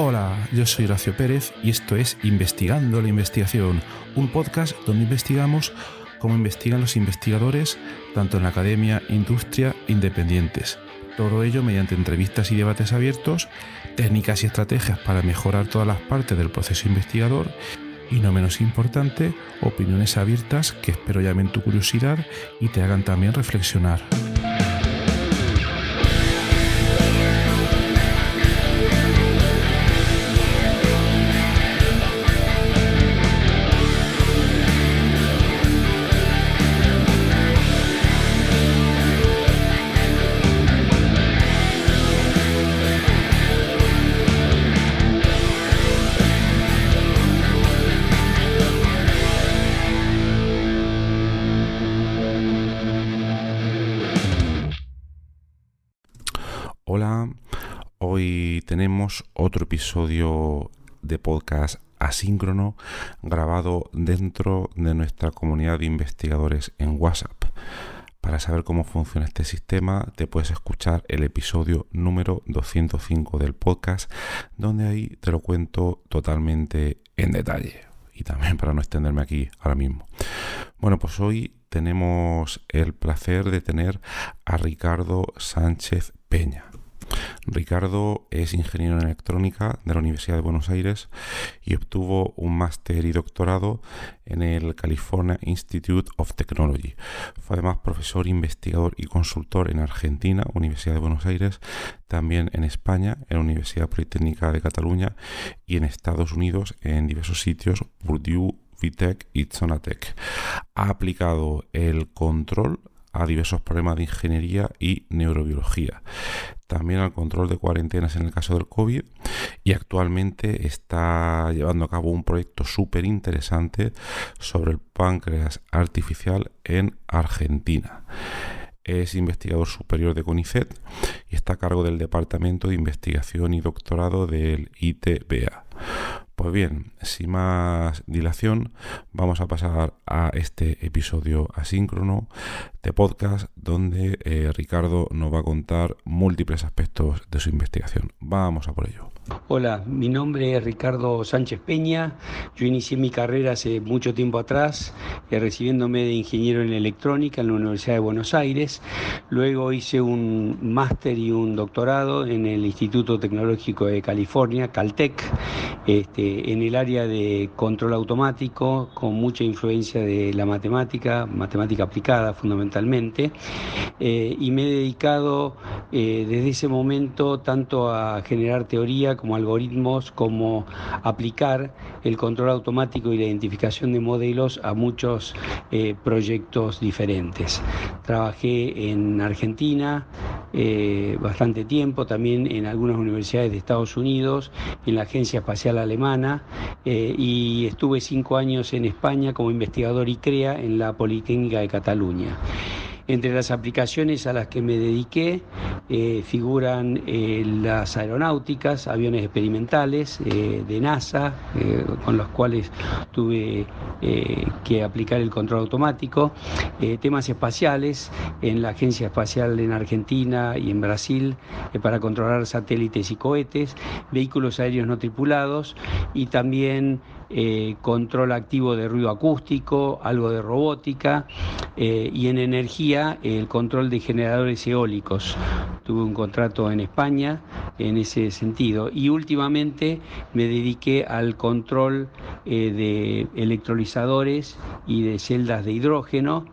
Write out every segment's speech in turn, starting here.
Hola, yo soy Horacio Pérez y esto es Investigando la Investigación, un podcast donde investigamos cómo investigan los investigadores, tanto en la academia, industria, independientes. Todo ello mediante entrevistas y debates abiertos, técnicas y estrategias para mejorar todas las partes del proceso investigador y, no menos importante, opiniones abiertas que espero llamen tu curiosidad y te hagan también reflexionar. Hola, hoy tenemos otro episodio de podcast asíncrono grabado dentro de nuestra comunidad de investigadores en WhatsApp. Para saber cómo funciona este sistema, te puedes escuchar el episodio número 205 del podcast, donde ahí te lo cuento totalmente en detalle. Y también para no extenderme aquí ahora mismo. Bueno, pues hoy tenemos el placer de tener a Ricardo Sánchez Peña. Ricardo es ingeniero en electrónica de la Universidad de Buenos Aires y obtuvo un máster y doctorado en el California Institute of Technology. Fue además profesor, investigador y consultor en Argentina, Universidad de Buenos Aires, también en España, en la Universidad Politécnica de Cataluña y en Estados Unidos en diversos sitios, Purdue, VTech y Zonatech. Ha aplicado el control a diversos problemas de ingeniería y neurobiología, también al control de cuarentenas en el caso del COVID, y actualmente está llevando a cabo un proyecto súper interesante sobre el páncreas artificial en Argentina. Es investigador superior de CONICET y está a cargo del Departamento de Investigación y Doctorado del ITBA. Pues bien, sin más dilación, vamos a pasar a este episodio asíncrono de podcast donde Ricardo nos va a contar múltiples aspectos de su investigación. Vamos a por ello. Hola, mi nombre es Ricardo Sánchez Peña. Yo inicié mi carrera hace mucho tiempo atrás, recibiéndome de ingeniero en electrónica en la Universidad de Buenos Aires. Luego hice un máster y un doctorado en el Instituto Tecnológico de California, Caltech, en el área de control automático, con mucha influencia de la matemática aplicada fundamentalmente. Y me he dedicado desde ese momento tanto a generar teoría como algoritmos, como aplicar el control automático y la identificación de modelos a muchos proyectos diferentes. Trabajé en Argentina bastante tiempo, también en algunas universidades de Estados Unidos, en la Agencia Espacial Alemana, y estuve 5 años en España como investigador ICREA en la Politécnica de Cataluña. Entre las aplicaciones a las que me dediqué figuran las aeronáuticas, aviones experimentales de NASA, con los cuales tuve que aplicar el control automático, temas espaciales en la Agencia Espacial en Argentina y en Brasil para controlar satélites y cohetes, vehículos aéreos no tripulados y también control activo de ruido acústico, algo de robótica y en energía el control de generadores eólicos. Tuve un contrato en España en ese sentido y últimamente me dediqué al control de electrolizadores y de celdas de hidrógeno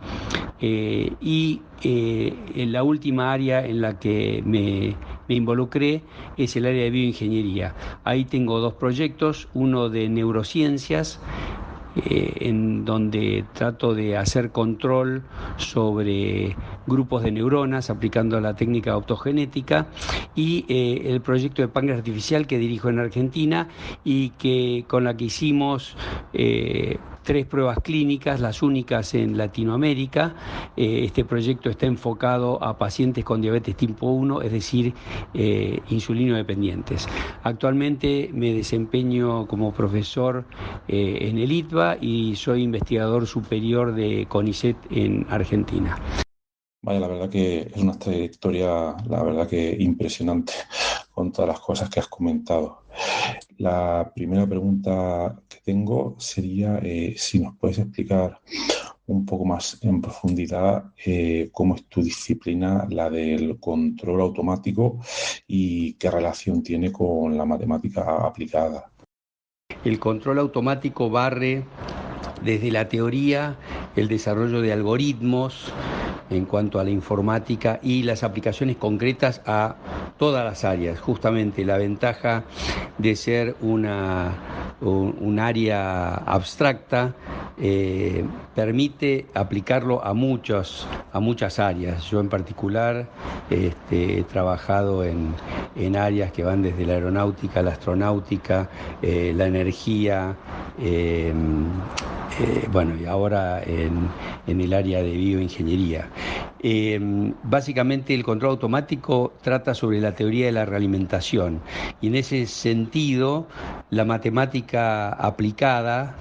y en la última área en la que me involucré es el área de bioingeniería. Ahí tengo 2 proyectos, uno de neurociencias, en donde trato de hacer control sobre grupos de neuronas aplicando la técnica de optogenética, y el proyecto de páncreas artificial que dirijo en Argentina y con la que hicimos 3 pruebas clínicas, las únicas en Latinoamérica. Este proyecto está enfocado a pacientes con diabetes tipo 1, es decir, insulino dependientes. Actualmente me desempeño como profesor en el ITBA y soy investigador superior de CONICET en Argentina. Vaya, la verdad que es una trayectoria, la verdad que impresionante con todas las cosas que has comentado. La primera pregunta que tengo sería si nos puedes explicar un poco más en profundidad cómo es tu disciplina, la del control automático, y qué relación tiene con la matemática aplicada. El control automático barre desde la teoría el desarrollo de algoritmos en cuanto a la informática y las aplicaciones concretas a todas las áreas. Justamente la ventaja de ser un área abstracta permite aplicarlo a muchas áreas. Yo en particular he trabajado en áreas que van desde la aeronáutica, la astronáutica, la energía, bueno, y ahora en el área de bioingeniería. Básicamente el control automático trata sobre la teoría de la realimentación y en ese sentido la matemática aplicada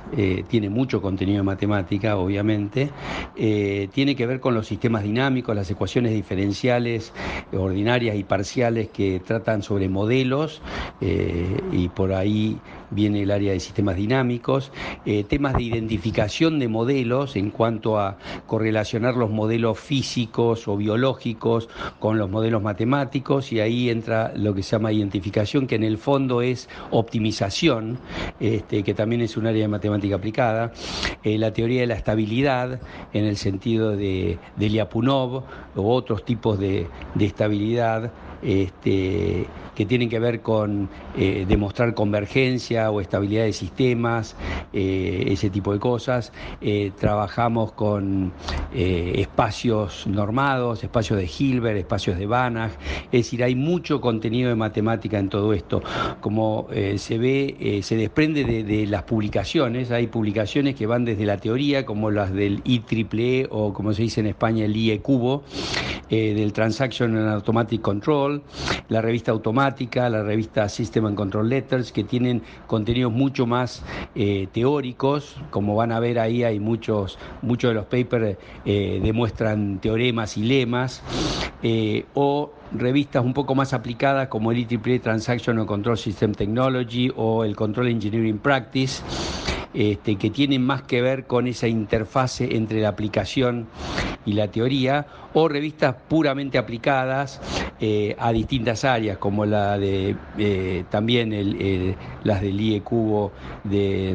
tiene mucho contenido de matemática, obviamente, tiene que ver con los sistemas dinámicos, las ecuaciones diferenciales ordinarias y parciales que tratan sobre modelos y por ahí viene el área de sistemas dinámicos, temas de identificación de modelos en cuanto a correlacionar los modelos físicos o biológicos con los modelos matemáticos, y ahí entra lo que se llama identificación, que en el fondo es optimización, que también es un área de matemática aplicada, la teoría de la estabilidad en el sentido de Lyapunov o otros tipos de estabilidad, que tienen que ver con demostrar convergencia o estabilidad de sistemas, ese tipo de cosas. Trabajamos con espacios normados, espacios de Hilbert, espacios de Banach, es decir, hay mucho contenido de matemática en todo esto. Como se ve, se desprende de las publicaciones, hay publicaciones que van desde la teoría, como las del IEEE o como se dice en España el IE Cubo, del Transaction and Automatic Control, la revista Automática, la revista System and Control Letters, que tienen contenidos mucho más teóricos. Como van a ver ahí, hay muchos de los papers demuestran teoremas y lemas, o revistas un poco más aplicadas como el IEEE Transaction and Control System Technology o el Control Engineering Practice, que tienen más que ver con esa interfase entre la aplicación y la teoría, o revistas puramente aplicadas a distintas áreas, como la de también las del IE Cubo de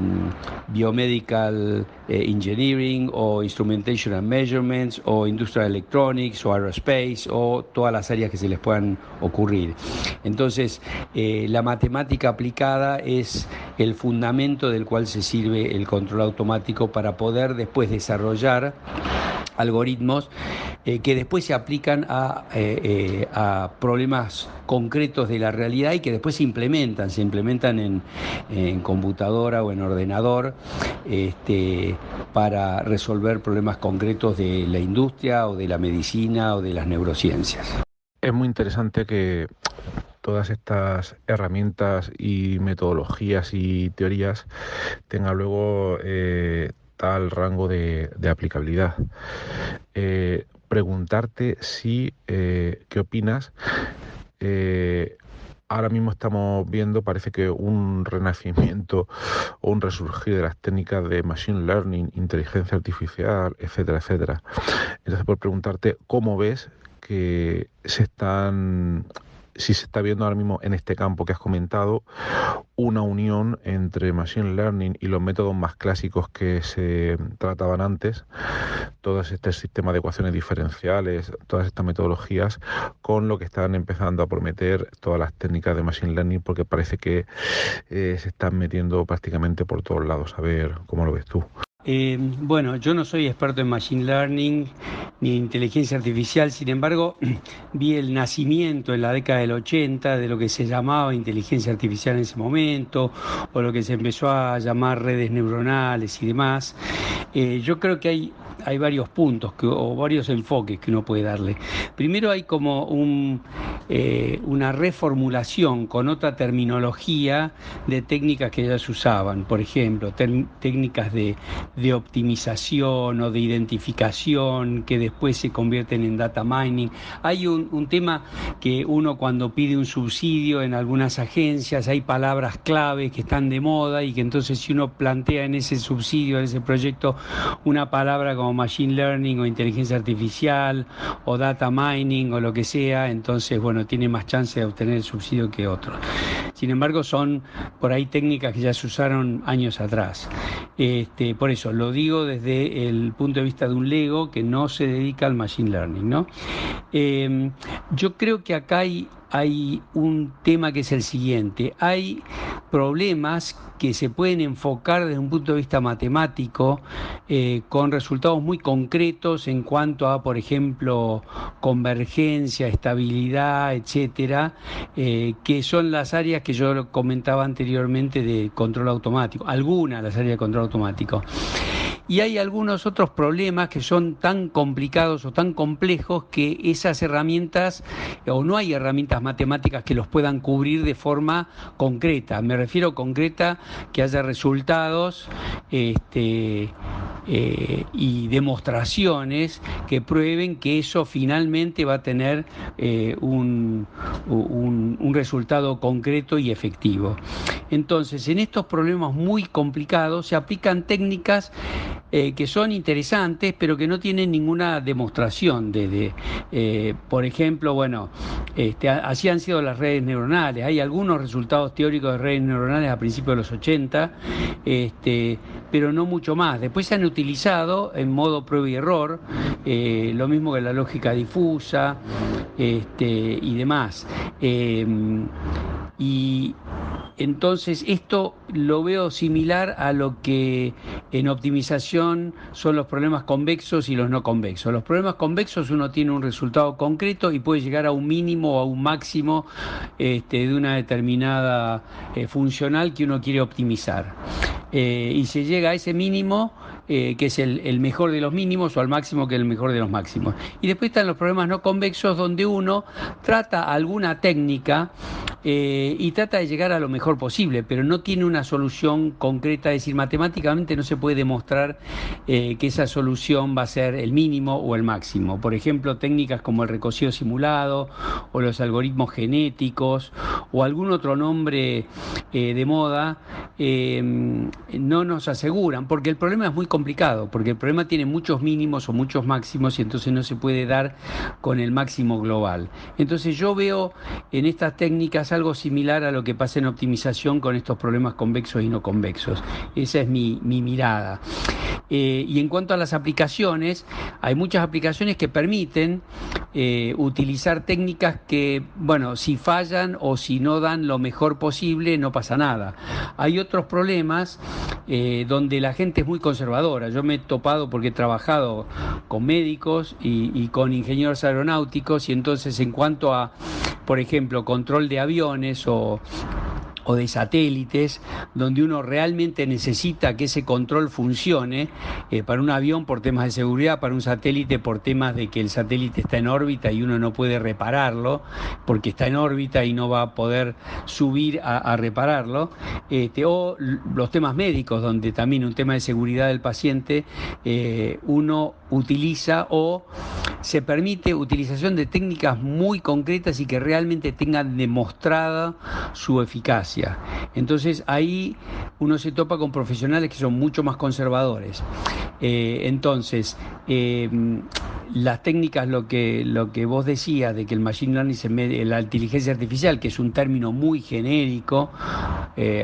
Biomedical Engineering o Instrumentation and Measurements o Industrial Electronics o Aerospace o todas las áreas que se les puedan ocurrir. Entonces, la matemática aplicada es el fundamento del cual se sirve el control automático para poder después desarrollar algoritmos que después se aplican a problemas concretos de la realidad y que después se implementan en computadora o en ordenador, para resolver problemas concretos de la industria o de la medicina o de las neurociencias. Es muy interesante que todas estas herramientas y metodologías y teorías tengan luego tal rango de aplicabilidad. Preguntarte si, ¿qué opinas? Ahora mismo estamos viendo, parece que un renacimiento o un resurgir de las técnicas de machine learning, inteligencia artificial, etcétera, etcétera. Entonces, por preguntarte, ¿cómo ves que si se está viendo ahora mismo en este campo que has comentado, una unión entre machine learning y los métodos más clásicos que se trataban antes, todos estos sistemas de ecuaciones diferenciales, todas estas metodologías, con lo que están empezando a prometer todas las técnicas de machine learning, porque parece que se están metiendo prácticamente por todos lados? A ver, ¿cómo lo ves tú? Bueno, yo no soy experto en Machine Learning ni en inteligencia artificial, sin embargo, vi el nacimiento en la década del 80 de lo que se llamaba inteligencia artificial en ese momento, o lo que se empezó a llamar redes neuronales y demás. Yo creo que hay hay varios puntos o varios enfoques que uno puede darle. Primero hay como una reformulación con otra terminología de técnicas que ya se usaban, por ejemplo, técnicas de optimización o de identificación que después se convierten en data mining. Hay un tema que uno cuando pide un subsidio en algunas agencias hay palabras clave que están de moda y que entonces si uno plantea en ese subsidio, en ese proyecto, una palabra como machine learning o inteligencia artificial o data mining o lo que sea, entonces bueno, tiene más chance de obtener el subsidio que otros. Sin embargo, son por ahí técnicas que ya se usaron años atrás. Por eso lo digo desde el punto de vista de un Lego que no se dedica al machine learning, ¿no? Yo creo que acá hay un tema que es el siguiente. Hay problemas que se pueden enfocar desde un punto de vista matemático con resultados muy concretos en cuanto a, por ejemplo, convergencia, estabilidad, etcétera, que son las áreas que yo comentaba anteriormente de control automático, algunas de las áreas de control automático. Y hay algunos otros problemas que son tan complicados o tan complejos que esas herramientas, o no hay herramientas matemáticas que los puedan cubrir de forma concreta. Me refiero concreta que haya resultados y demostraciones que prueben que eso finalmente va a tener un resultado concreto y efectivo. Entonces, en estos problemas muy complicados se aplican técnicas que son interesantes, pero que no tienen ninguna demostración. Por ejemplo, bueno, así han sido las redes neuronales. Hay algunos resultados teóricos de redes neuronales a principios de los 80, pero no mucho más. Después se han utilizado en modo prueba y error, lo mismo que la lógica difusa y demás. Y entonces esto lo veo similar a lo que en optimización son los problemas convexos y los no convexos. Los problemas convexos uno tiene un resultado concreto y puede llegar a un mínimo o a un máximo de una determinada funcional que uno quiere optimizar. Y se llega a ese mínimo que es el mejor de los mínimos o al máximo que es el mejor de los máximos. Y después están los problemas no convexos donde uno trata alguna técnica y trata de llegar a lo mejor posible, pero no tiene una solución concreta, es decir, matemáticamente no se puede demostrar que esa solución va a ser el mínimo o el máximo. Por ejemplo, técnicas como el recocido simulado o los algoritmos genéticos o algún otro nombre de moda no nos aseguran, porque el problema es muy complicado, porque el problema tiene muchos mínimos o muchos máximos y entonces no se puede dar con el máximo global. Entonces yo veo en estas técnicas algo similar a lo que pasa en optimización con estos problemas convexos y no convexos. Esa es mi mirada. Y en cuanto a las aplicaciones, hay muchas aplicaciones que permiten utilizar técnicas que, bueno, si fallan o si no dan lo mejor posible, no pasa nada. Hay otros problemas donde la gente es muy conservadora. Yo me he topado porque he trabajado con médicos y con ingenieros aeronáuticos y entonces en cuanto a, por ejemplo, control de aviones o de satélites, donde uno realmente necesita que ese control funcione, para un avión por temas de seguridad, para un satélite por temas de que el satélite está en órbita y uno no puede repararlo, porque está en órbita y no va a poder subir a repararlo, o los temas médicos, donde también un tema de seguridad del paciente, uno utiliza o se permite utilización de técnicas muy concretas y que realmente tengan demostrada su eficacia. Entonces ahí uno se topa con profesionales que son mucho más conservadores. Entonces las técnicas, lo que vos decías de que el machine learning la inteligencia artificial, que es un término muy genérico,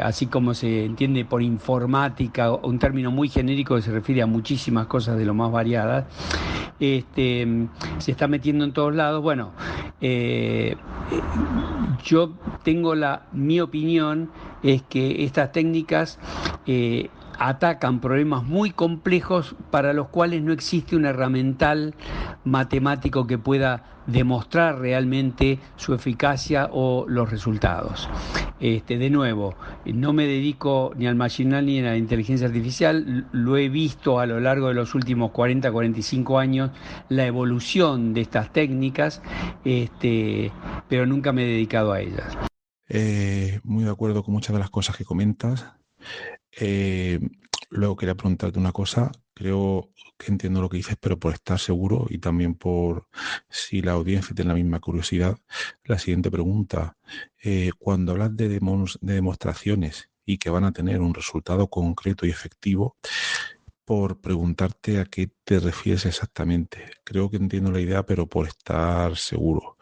así como se entiende por informática, un término muy genérico que se refiere a muchísimas cosas de lo más variadas, se está metiendo en todos lados. Bueno, yo tengo mi opinión es que estas técnicas atacan problemas muy complejos para los cuales no existe un herramental matemático que pueda demostrar realmente su eficacia o los resultados. De nuevo, no me dedico ni al machine learning ni a la inteligencia artificial, lo he visto a lo largo de los últimos 40, 45 años, la evolución de estas técnicas, pero nunca me he dedicado a ellas. Muy de acuerdo con muchas de las cosas que comentas. Luego quería preguntarte una cosa. Creo que entiendo lo que dices, pero por estar seguro y también por si la audiencia tiene la misma curiosidad, la siguiente pregunta. Cuando hablas de demostraciones y que van a tener un resultado concreto y efectivo, por preguntarte a qué te refieres exactamente. Creo que entiendo la idea, pero por estar seguro.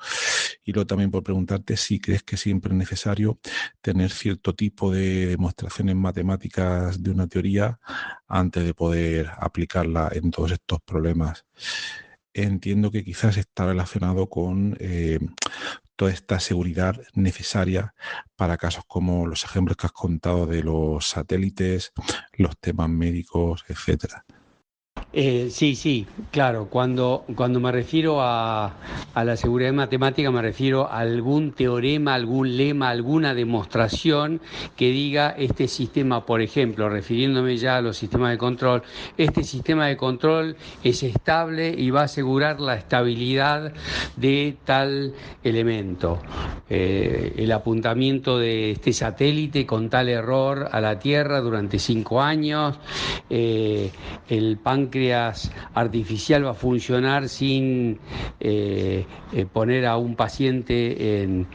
Y luego también por preguntarte si crees que siempre es necesario tener cierto tipo de demostraciones matemáticas de una teoría antes de poder aplicarla en todos estos problemas. Entiendo que quizás está relacionado con toda esta seguridad necesaria para casos como los ejemplos que has contado de los satélites, los temas médicos, etcétera. Sí, claro. Cuando me refiero a la seguridad matemática, me refiero a algún teorema, algún lema, alguna demostración que diga este sistema, por ejemplo, refiriéndome ya a los sistemas de control, este sistema de control es estable y va a asegurar la estabilidad de tal elemento. El apuntamiento de este satélite con tal error a la Tierra durante 5 años, el páncreas artificial va a funcionar sin poner a un paciente en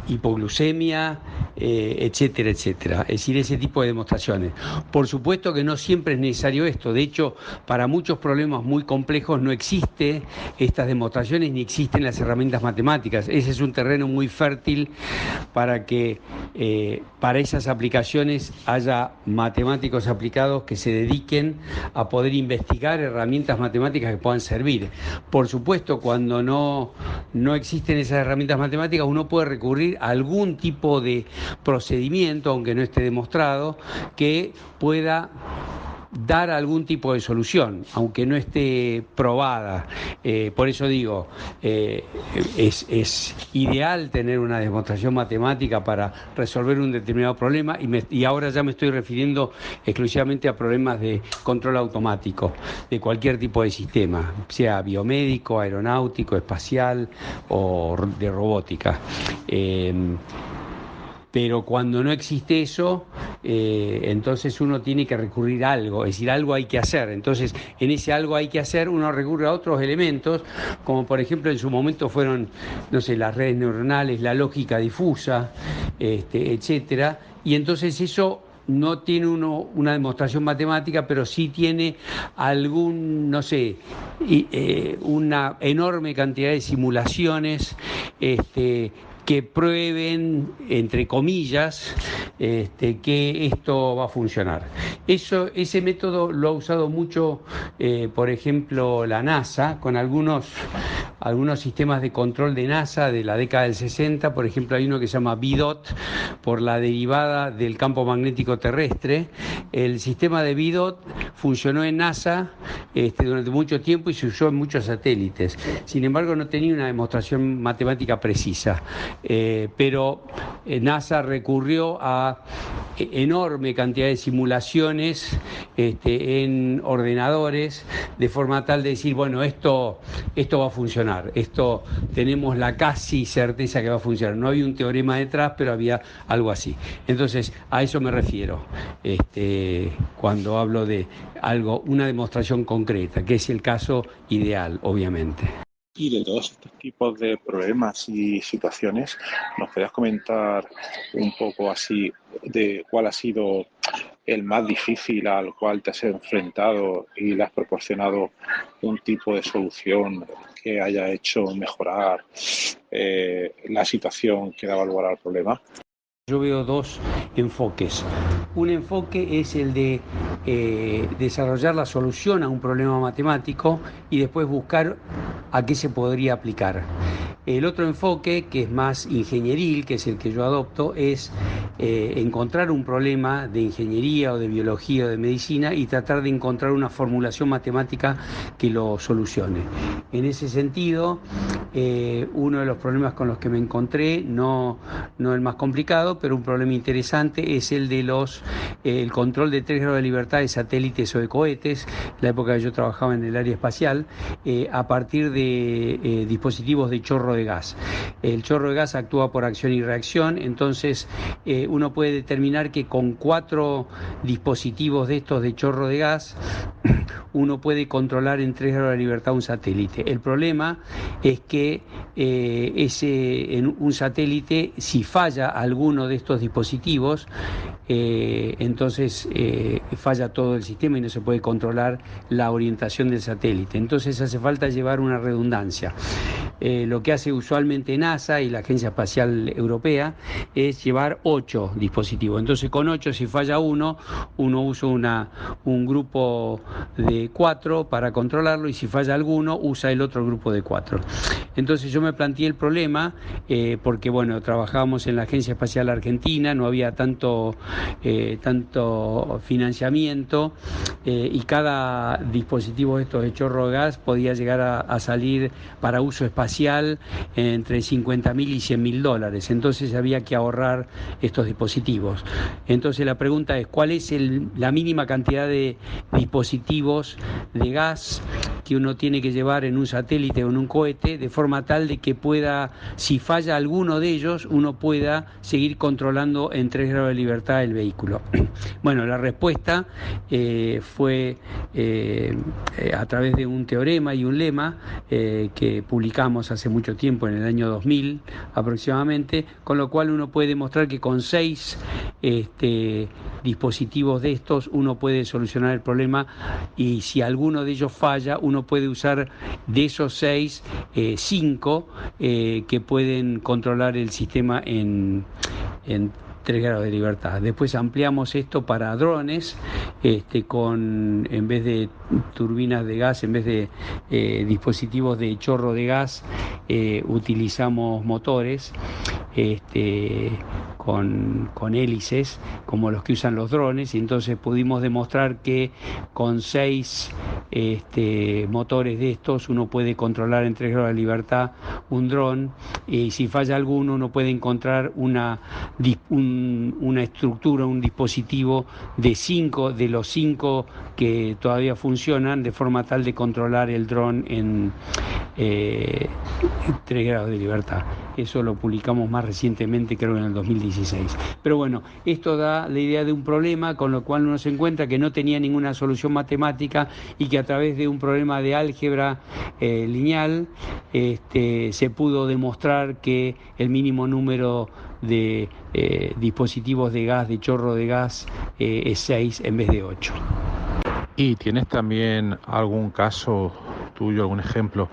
hipoglucemia, etcétera, etcétera. Es decir, ese tipo de demostraciones. Por supuesto que no siempre es necesario esto. De hecho, para muchos problemas muy complejos no existen estas demostraciones ni existen las herramientas matemáticas. Ese es un terreno muy fértil para que para esas aplicaciones haya matemáticos aplicados que se dediquen a poder investigar herramientas matemáticas que puedan servir. Por supuesto, cuando no existen esas herramientas matemáticas, uno puede recurrir a algún tipo de procedimiento, aunque no esté demostrado, que pueda dar algún tipo de solución, aunque no esté probada. Por eso digo, es ideal tener una demostración matemática para resolver un determinado problema y ahora ya me estoy refiriendo exclusivamente a problemas de control automático de cualquier tipo de sistema, sea biomédico, aeronáutico, espacial o de robótica. Pero cuando no existe eso, entonces uno tiene que recurrir a algo, es decir, algo hay que hacer. Entonces, en ese algo hay que hacer, uno recurre a otros elementos, como por ejemplo en su momento fueron, no sé, las redes neuronales, la lógica difusa, etcétera. Y entonces eso no tiene una demostración matemática, pero sí tiene algún, no sé, una enorme cantidad de simulaciones, que prueben, entre comillas, que esto va a funcionar. Ese método lo ha usado mucho, por ejemplo, la NASA, con algunos sistemas de control de NASA de la década del 60. Por ejemplo, hay uno que se llama VDOT, por la derivada del campo magnético terrestre. El sistema de VDOT funcionó en NASA durante mucho tiempo y se usó en muchos satélites. Sin embargo, no tenía una demostración matemática precisa. Pero NASA recurrió a enorme cantidad de simulaciones en ordenadores, de forma tal de decir, bueno, esto va a funcionar, esto tenemos la casi certeza que va a funcionar. No había un teorema detrás, pero había algo así. Entonces, a eso me refiero cuando hablo de algo, una demostración concreta, que es el caso ideal, obviamente. Y de todos estos tipos de problemas y situaciones, ¿nos podrías comentar un poco así de cuál ha sido el más difícil al cual te has enfrentado y le has proporcionado un tipo de solución que haya hecho mejorar la situación que daba lugar al problema? Yo veo dos enfoques. Un enfoque es el de desarrollar la solución a un problema matemático y después buscar a qué se podría aplicar. El otro enfoque, que es más ingenieril, que es el que yo adopto, es encontrar un problema de ingeniería o de biología o de medicina y tratar de encontrar una formulación matemática que lo solucione. En ese sentido, uno de los problemas con los que me encontré, no el más complicado, pero un problema interesante, es el de el control de 3 grados de libertad de satélites o de cohetes, en la época que yo trabajaba en el área espacial, a partir de dispositivos de chorro de gas. El chorro de gas actúa por acción y reacción, entonces uno puede determinar que con 4 dispositivos de estos de chorro de gas uno puede controlar en 3 grados de libertad un satélite. El problema es que en un satélite, si falla alguno de estos dispositivos, entonces falla todo el sistema y no se puede controlar la orientación del satélite. Entonces hace falta llevar una redundancia. Lo que hace usualmente NASA y la Agencia Espacial Europea es llevar 8 dispositivos. Entonces con 8, si falla uno usa un grupo de 4 para controlarlo, y si falla alguno usa el otro grupo de 4. Entonces yo me planteé el problema porque bueno, trabajábamos en la Agencia Espacial Argentina, no había tanto financiamiento, y cada dispositivo de estos de chorro de gas podía llegar a salir para uso espacial entre $50.000 y $100.000. Entonces había que ahorrar estos dispositivos. Entonces la pregunta es, ¿cuál es la mínima cantidad de dispositivos de gas que uno tiene que llevar en un satélite o en un cohete, de forma tal de que pueda, si falla alguno de ellos, uno pueda seguir controlando en 3 grados de libertad el vehículo? Bueno, la respuesta fue a través de un teorema y un lema que publicamos hace mucho tiempo, en el año 2000 aproximadamente, con lo cual uno puede demostrar que con 6 dispositivos de estos uno puede solucionar el problema, y si alguno de ellos falla, uno puede usar de esos 6, 5 que pueden controlar el sistema en 3 grados de libertad. Después ampliamos esto para drones, en vez de turbinas de gas, en vez de dispositivos de chorro de gas, utilizamos motores con hélices, como los que usan los drones, y entonces pudimos demostrar que con 6 motores de estos uno puede controlar en 3 grados de libertad un dron, y si falla alguno uno puede encontrar una estructura, un dispositivo de los 5 que todavía funcionan, de forma tal de controlar el dron en 3 grados de libertad. Eso lo publicamos más recientemente, creo que en el 2016. Pero bueno, esto da la idea de un problema con lo cual uno se encuentra que no tenía ninguna solución matemática, y que a través de un problema de álgebra lineal se pudo demostrar que el mínimo número de dispositivos de gas, de chorro de gas, es 6 en vez de 8. ¿Y tienes también algún caso tuyo, algún ejemplo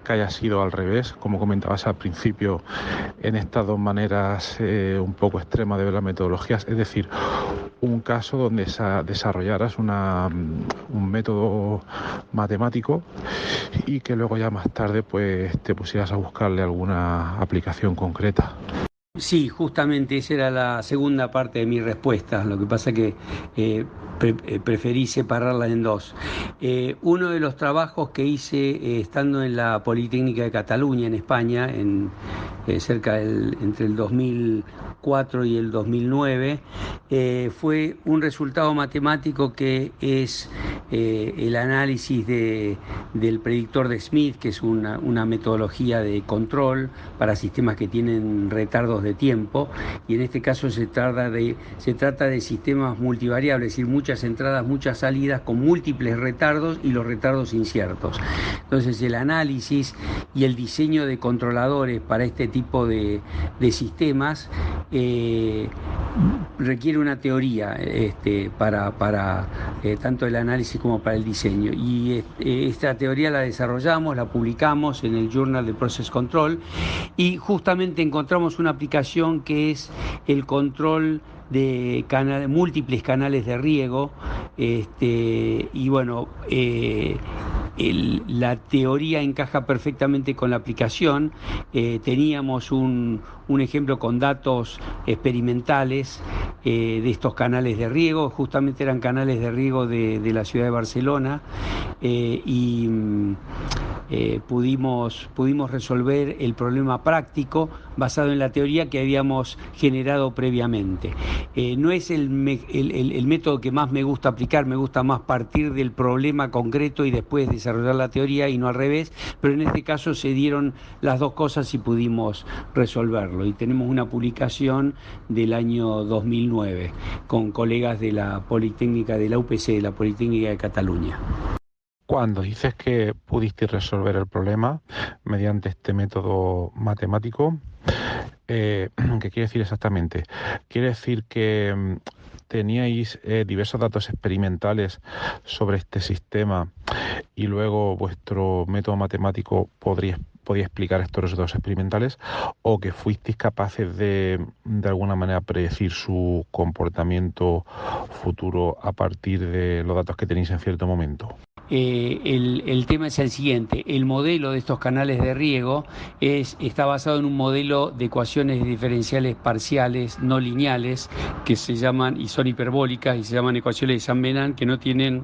que haya sido al revés, como comentabas al principio, en estas dos maneras un poco extremas de ver las metodologías? Es decir, un caso donde desarrollaras un método matemático y que luego ya más tarde pues te pusieras a buscarle alguna aplicación concreta. Sí, justamente esa era la segunda parte de mi respuesta. Lo que pasa es que preferí separarla en dos. Uno de los trabajos que hice estando en la Politécnica de Cataluña, en España, entre el 2004 y el 2009, fue un resultado matemático que es el análisis del predictor de Smith, que es una metodología de control para sistemas que tienen retardos de tiempo, y en este caso se trata de sistemas multivariables, es decir, muchas entradas, muchas salidas con múltiples retardos y los retardos inciertos. Entonces el análisis y el diseño de controladores para este tipo de sistemas requiere una teoría para tanto el análisis como para el diseño, y esta teoría la desarrollamos, la publicamos en el Journal de Process Control, y justamente encontramos una aplicación que es el control de múltiples canales de riego, y bueno, la teoría encaja perfectamente con la aplicación. Teníamos un ejemplo con datos experimentales de estos canales de riego, justamente eran canales de riego de la ciudad de Barcelona, y pudimos resolver el problema práctico basado en la teoría que habíamos generado previamente. No es el método que más me gusta aplicar, me gusta más partir del problema concreto y después desarrollar la teoría y no al revés, pero en este caso se dieron las dos cosas y pudimos resolverlo. Y tenemos una publicación del año 2009 con colegas de la Politécnica, de la UPC, de la Politécnica de Cataluña. Cuando dices que pudiste resolver el problema mediante este método matemático, ¿qué quiere decir exactamente? ¿Quiere decir que teníais diversos datos experimentales sobre este sistema y luego vuestro método matemático podía explicar estos resultados experimentales, o que fuisteis capaces de alguna manera predecir su comportamiento futuro a partir de los datos que tenéis en cierto momento? El tema es el siguiente: el modelo de estos canales de riego está basado en un modelo de ecuaciones diferenciales parciales no lineales que se llaman, y son hiperbólicas, y se llaman ecuaciones de Saint-Venant, que no tienen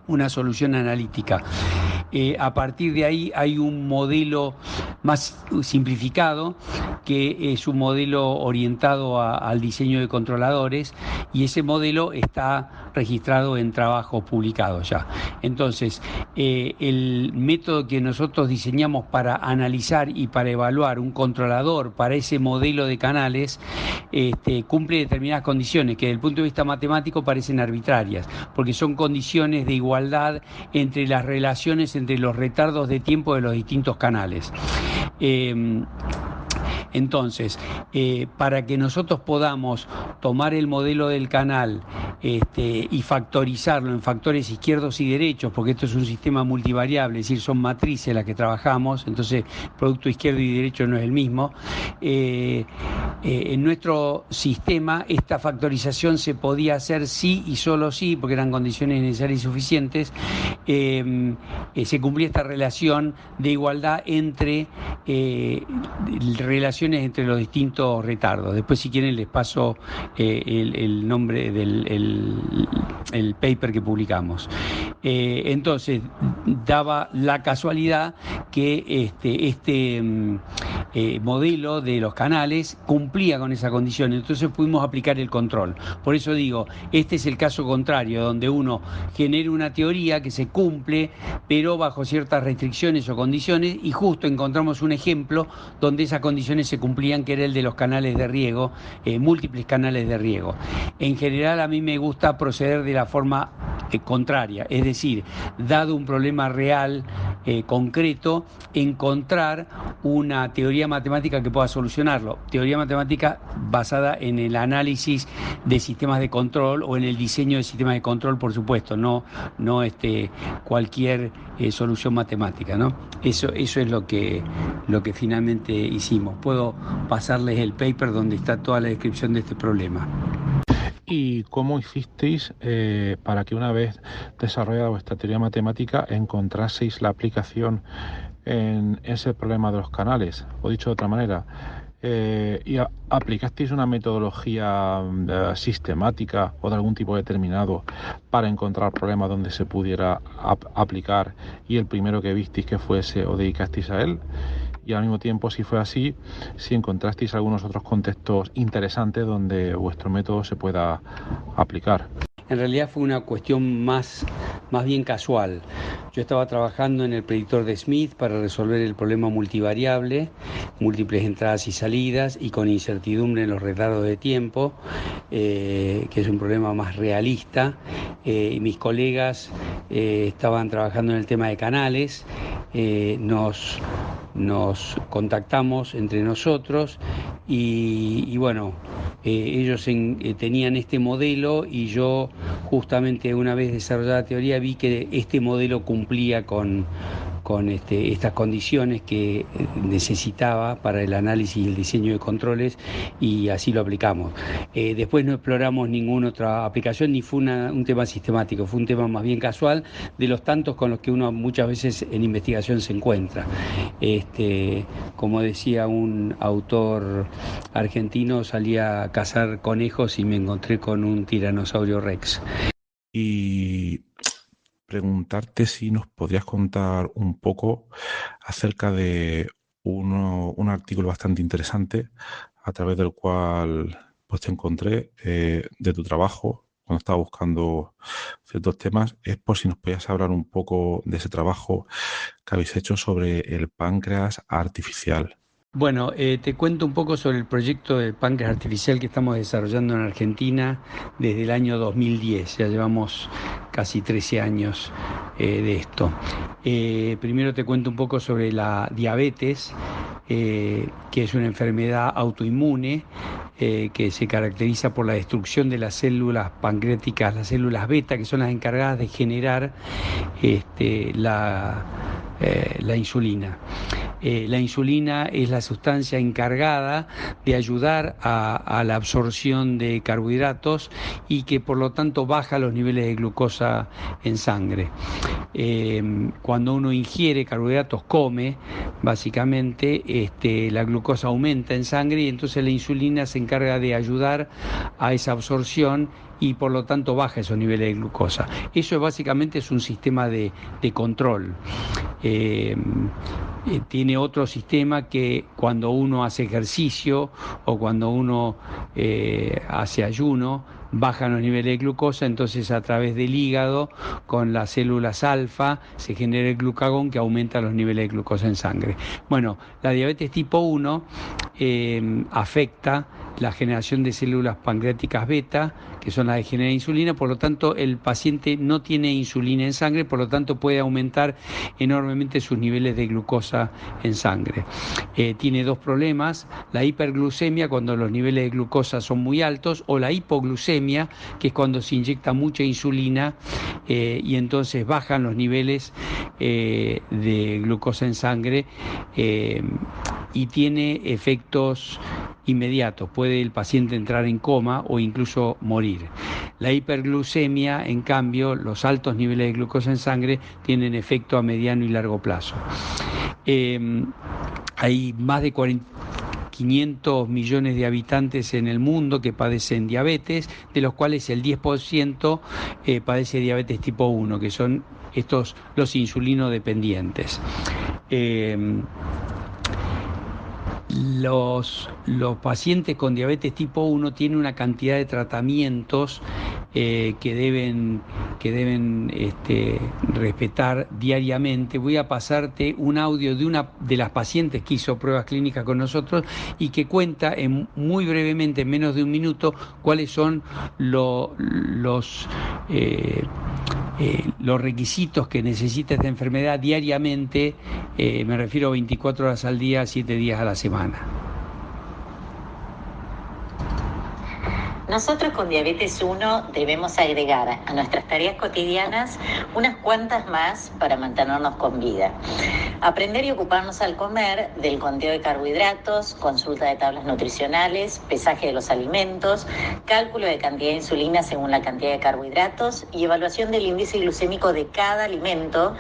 una solución analítica. A partir de ahí hay un modelo más simplificado, que es un modelo orientado al diseño de controladores, y ese modelo está registrado en trabajos publicados ya. Entonces, el método que nosotros diseñamos para analizar y para evaluar un controlador para ese modelo de canales cumple determinadas condiciones que desde el punto de vista matemático parecen arbitrarias, porque son condiciones de igualdad entre las relaciones entre los retardos de tiempo de los distintos canales. Entonces, para que nosotros podamos tomar el modelo del canal y factorizarlo en factores izquierdos y derechos, porque esto es un sistema multivariable, es decir, son matrices las que trabajamos, entonces producto izquierdo y derecho no es el mismo. En nuestro sistema esta factorización se podía hacer sí y solo sí, porque eran condiciones necesarias y suficientes. Se cumplía esta relación de igualdad entre relaciones entre los distintos retardos. Después, si quieren, les paso el nombre del paper que publicamos. Entonces, daba la casualidad que este modelo de los canales cumplía con esa condición, entonces pudimos aplicar el control. Por eso digo, este es el caso contrario, donde uno genera una teoría que se cumple, pero bajo ciertas restricciones o condiciones, y justo encontramos un ejemplo donde esas condiciones se cumplían, que era el de los canales de riego, múltiples canales de riego. En general, a mí me gusta proceder de la forma contraria, es decir, dado un problema real, concreto, encontrar una teoría matemática que pueda solucionarlo. Teoría matemática basada en el análisis de sistemas de control o en el diseño de sistemas de control, por supuesto, no cualquier solución matemática, ¿no? Eso es lo que finalmente hicimos. Puedo pasarles el paper donde está toda la descripción de este problema. ¿Y cómo hicisteis para que, una vez desarrollada vuestra teoría matemática, encontraseis la aplicación en ese problema de los canales? O dicho de otra manera, ¿y aplicasteis una metodología sistemática o de algún tipo determinado para encontrar problemas donde se pudiera aplicar, y el primero que visteis que fuese os dedicasteis a él? Y al mismo tiempo, si fue así, si encontrasteis algunos otros contextos interesantes donde vuestro método se pueda aplicar. En realidad fue una cuestión más bien casual. Yo estaba trabajando en el predictor de Smith para resolver el problema multivariable, múltiples entradas y salidas y con incertidumbre en los retardos de tiempo, que es un problema más realista. Mis colegas estaban trabajando en el tema de canales. Nos contactamos entre nosotros y bueno, ellos tenían este modelo, y yo justamente una vez desarrollada la teoría vi que este modelo cumplía con estas condiciones que necesitaba para el análisis y el diseño de controles, y así lo aplicamos. Después no exploramos ninguna otra aplicación, ni fue un tema sistemático, fue un tema más bien casual, de los tantos con los que uno muchas veces en investigación se encuentra. Como decía un autor argentino, salí a cazar conejos y me encontré con un tiranosaurio Rex. Y preguntarte si nos podrías contar un poco acerca de un artículo bastante interesante a través del cual pues te encontré de tu trabajo cuando estaba buscando ciertos temas. Es por si nos podías hablar un poco de ese trabajo que habéis hecho sobre el páncreas artificial. Bueno, te cuento un poco sobre el proyecto del páncreas artificial que estamos desarrollando en Argentina desde el año 2010. Ya llevamos casi 13 años de esto. Primero te cuento un poco sobre la diabetes, que es una enfermedad autoinmune que se caracteriza por la destrucción de las células pancreáticas, las células beta, que son las encargadas de generar la insulina. La insulina es la sustancia encargada de ayudar a la absorción de carbohidratos y que por lo tanto baja los niveles de glucosa en sangre. Cuando uno ingiere carbohidratos, come, básicamente la glucosa aumenta en sangre y entonces la insulina se encarga de ayudar a esa absorción y por lo tanto baja esos niveles de glucosa. Eso básicamente es un sistema de control. Tiene otro sistema que cuando uno hace ejercicio o cuando uno hace ayuno, bajan los niveles de glucosa, entonces a través del hígado, con las células alfa, se genera el glucagón que aumenta los niveles de glucosa en sangre. Bueno, la diabetes tipo 1 afecta la generación de células pancreáticas beta, que son las que generan insulina, por lo tanto el paciente no tiene insulina en sangre, por lo tanto puede aumentar enormemente sus niveles de glucosa en sangre. Tiene dos problemas: la hiperglucemia, cuando los niveles de glucosa son muy altos, o la hipoglucemia, que es cuando se inyecta mucha insulina y entonces bajan los niveles de glucosa en sangre y tiene efectos inmediatos. Puede el paciente entrar en coma o incluso morir. La hiperglucemia, en cambio, los altos niveles de glucosa en sangre tienen efecto a mediano y largo plazo. Hay más de 500 millones de habitantes en el mundo que padecen diabetes, de los cuales el 10% padece diabetes tipo 1, que son los insulinodependientes. Los pacientes con diabetes tipo 1 tienen una cantidad de tratamientos que deben respetar diariamente. Voy a pasarte un audio de una de las pacientes que hizo pruebas clínicas con nosotros y que cuenta muy brevemente, en menos de un minuto, cuáles son los requisitos que necesita esta enfermedad diariamente. Me refiero a 24 horas al día, 7 días a la semana. Nosotros con diabetes 1 debemos agregar a nuestras tareas cotidianas unas cuantas más para mantenernos con vida. Aprender y ocuparnos al comer del conteo de carbohidratos, consulta de tablas nutricionales, pesaje de los alimentos, cálculo de cantidad de insulina según la cantidad de carbohidratos y evaluación del índice glucémico de cada alimento,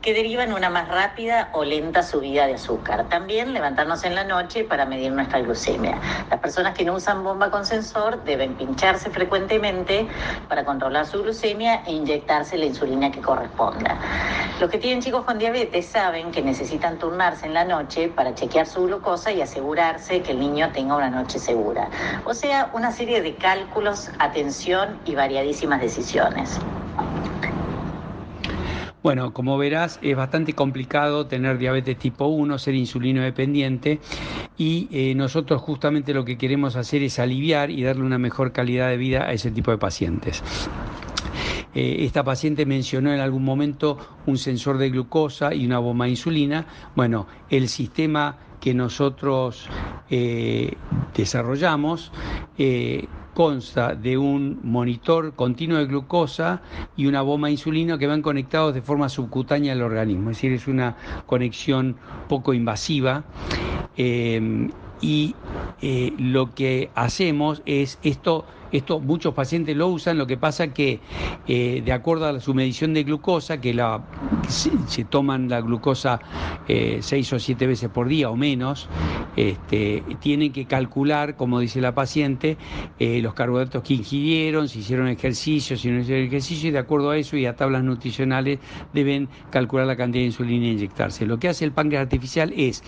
que deriva en una más rápida o lenta subida de azúcar. También levantarnos en la noche para medir nuestra glucemia. Las personas que no usan bomba con sensor deben pincharse frecuentemente para controlar su glucemia e inyectarse la insulina que corresponda. Los que tienen chicos con diabetes saben que necesitan turnarse en la noche para chequear su glucosa y asegurarse que el niño tenga una noche segura. O sea, una serie de cálculos, atención y variadísimas decisiones. Bueno, como verás, es bastante complicado tener diabetes tipo 1, ser insulino dependiente, y nosotros justamente lo que queremos hacer es aliviar y darle una mejor calidad de vida a ese tipo de pacientes. Esta paciente mencionó en algún momento un sensor de glucosa y una bomba de insulina. Bueno, el sistema que nosotros desarrollamos consta de un monitor continuo de glucosa y una bomba de insulina que van conectados de forma subcutánea al organismo, es decir, es una conexión poco invasiva. Lo que hacemos es esto muchos pacientes lo usan, lo que pasa que de acuerdo a su medición de glucosa, que se toman la glucosa 6 o 7 veces por día o menos, tienen que calcular, como dice la paciente, los carbohidratos que ingirieron, si hicieron ejercicio, si no hicieron ejercicio, y de acuerdo a eso y a tablas nutricionales deben calcular la cantidad de insulina e inyectarse. Lo que hace el páncreas artificial es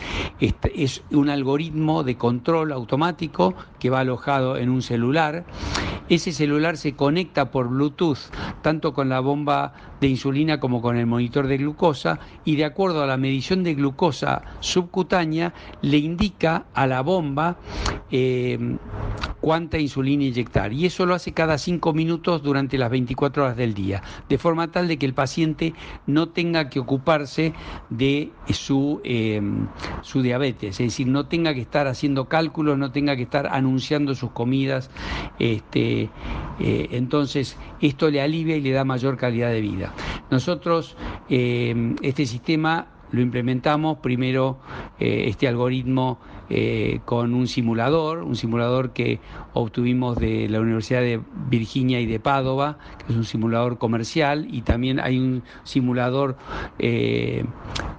un algoritmo de control automático que va alojado en un celular. Ese celular se conecta por Bluetooth tanto con la bomba de insulina como con el monitor de glucosa, y de acuerdo a la medición de glucosa subcutánea le indica a la bomba cuánta insulina inyectar, y eso lo hace cada 5 minutos durante las 24 horas del día, de forma tal de que el paciente no tenga que ocuparse de su diabetes, es decir, no tenga que estar haciendo cálculos, no tenga que estar anunciando sus comidas. Entonces esto le alivia y le da mayor calidad de vida. Nosotros este sistema lo implementamos primero, este algoritmo, con un simulador que obtuvimos de la Universidad de Virginia y de Padova, que es un simulador comercial, y también hay un simulador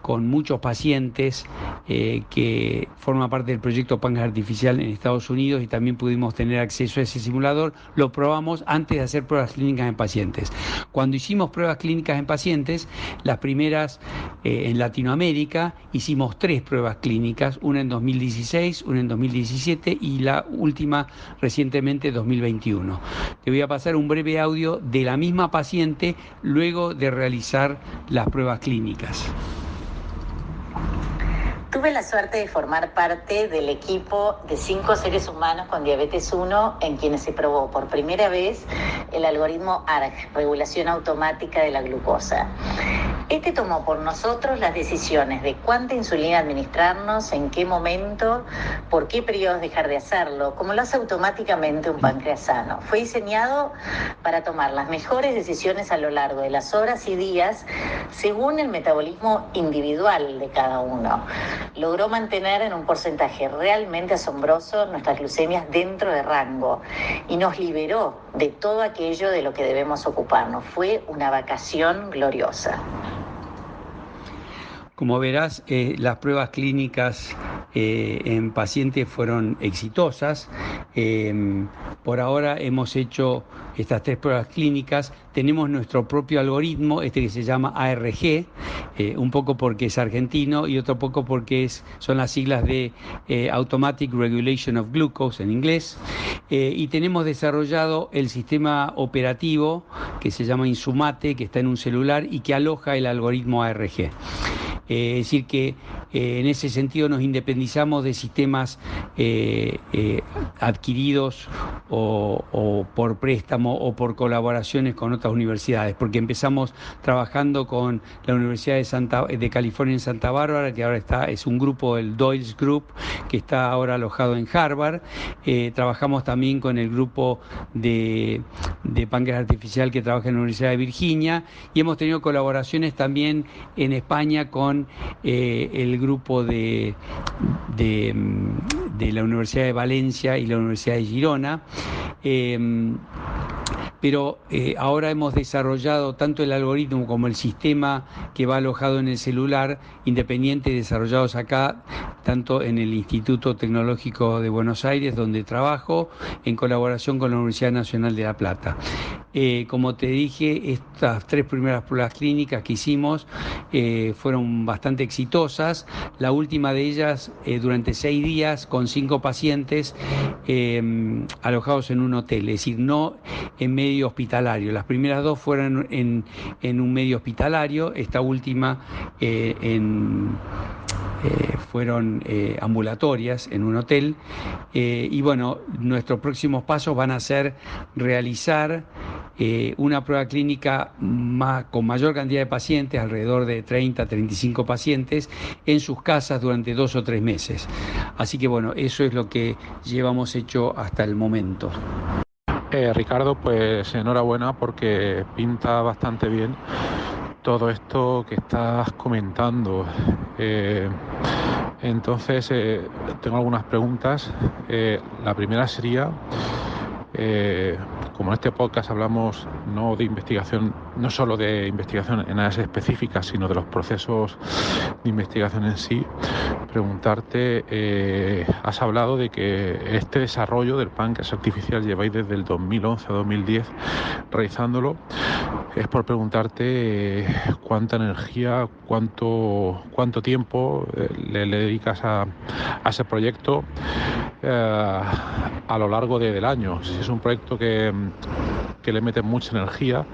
con muchos pacientes que forma parte del proyecto Páncreas Artificial en Estados Unidos, y también pudimos tener acceso a ese simulador. Lo probamos antes de hacer pruebas clínicas en pacientes. Cuando hicimos pruebas clínicas en pacientes, las primeras en Latinoamérica, hicimos 3 pruebas clínicas, una en 2016, una en 2017 y la última recientemente 2021. Te voy a pasar un breve audio de la misma paciente luego de realizar las pruebas clínicas. Tuve la suerte de formar parte del equipo de 5 seres humanos con diabetes 1 en quienes se probó por primera vez el algoritmo ARG, regulación automática de la glucosa. Este tomó por nosotros las decisiones de cuánta insulina administrarnos, en qué momento, por qué periodos dejar de hacerlo, como lo hace automáticamente un páncreas sano. Fue diseñado para tomar las mejores decisiones a lo largo de las horas y días según el metabolismo individual de cada uno. Logró mantener en un porcentaje realmente asombroso nuestras glucemias dentro de rango y nos liberó de todo aquello de lo que debemos ocuparnos. Fue una vacación gloriosa. Como verás, las pruebas clínicas en pacientes fueron exitosas. Por ahora hemos hecho estas 3 pruebas clínicas. Tenemos nuestro propio algoritmo, que se llama ARG, un poco porque es argentino y otro poco porque son las siglas de Automatic Regulation of Glucose en inglés. Y tenemos desarrollado el sistema operativo que se llama Insumate, que está en un celular y que aloja el algoritmo ARG. Es decir que en ese sentido nos independizamos de sistemas adquiridos o por préstamo o por colaboraciones con otras universidades, porque empezamos trabajando con la Universidad de California en Santa Bárbara, que ahora es un grupo, el Doyle's Group, que está ahora alojado en Harvard. Trabajamos también con el grupo de páncreas artificial que trabaja en la Universidad de Virginia, y hemos tenido colaboraciones también en España con el grupo de la Universidad de Valencia y la Universidad de Girona. Pero ahora hemos desarrollado tanto el algoritmo como el sistema que va alojado en el celular, independiente, desarrollados acá, tanto en el Instituto Tecnológico de Buenos Aires, donde trabajo, en colaboración con la Universidad Nacional de La Plata. Como te dije, estas 3 primeras pruebas clínicas que hicimos fueron bastante exitosas. La última de ellas durante 6 días con 5 pacientes alojados en un hotel, es decir, no en medio hospitalario. Las primeras 2 fueron en un medio hospitalario, esta última fueron ambulatorias en un hotel. Y bueno, nuestros próximos pasos van a ser realizar una prueba clínica con mayor cantidad de pacientes, alrededor de 30, 35 pacientes, en sus casas durante 2 o 3 meses. Así que bueno, eso es lo que llevamos hecho hasta el momento. Ricardo, pues enhorabuena porque pinta bastante bien todo esto que estás comentando. Entonces, tengo algunas preguntas. La primera sería, como en este podcast hablamos no de investigación, no solo de investigación en áreas específicas, sino de los procesos de investigación en sí, preguntarte, has hablado de que este desarrollo del páncreas artificial lleváis desde el 2011 a 2010 realizándolo. Es por preguntarte cuánta energía, cuánto tiempo le dedicas a ese proyecto a lo largo del año. Si es un proyecto que le metes mucha energía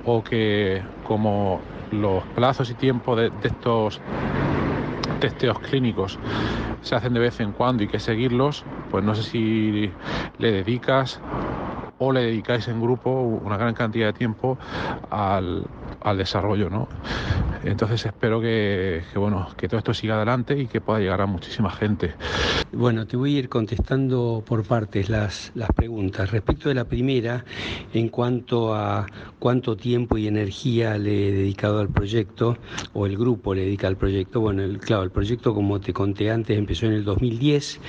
o que, como los plazos y tiempos de estos testeos clínicos se hacen de vez en cuando y hay que seguirlos, pues no sé si le dedicas o le dedicáis en grupo una gran cantidad de tiempo al desarrollo, ¿no? Entonces espero que todo esto siga adelante y que pueda llegar a muchísima gente. Bueno, te voy a ir contestando por partes las preguntas. Respecto de la primera, en cuanto a cuánto tiempo y energía le he dedicado al proyecto, o el grupo le dedica al proyecto, bueno, el proyecto, como te conté antes, empezó en el 2010.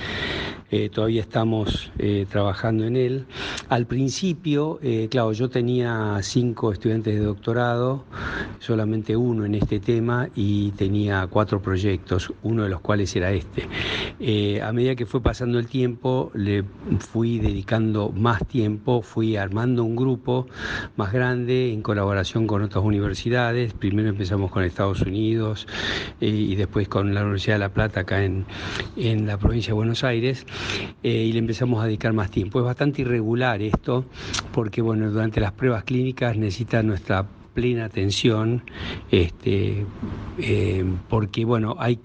Todavía estamos trabajando en él. Al principio, yo tenía 5 estudiantes de doctorado, solamente uno en este tema, y tenía 4 proyectos, uno de los cuales era este. A medida que fue pasando el tiempo, le fui dedicando más tiempo, fui armando un grupo más grande en colaboración con otras universidades. Primero empezamos con Estados Unidos y después con la Universidad de La Plata acá en la provincia de Buenos Aires. Y le empezamos a dedicar más tiempo. Es bastante irregular esto, porque durante las pruebas clínicas necesita nuestra plena atención, porque hay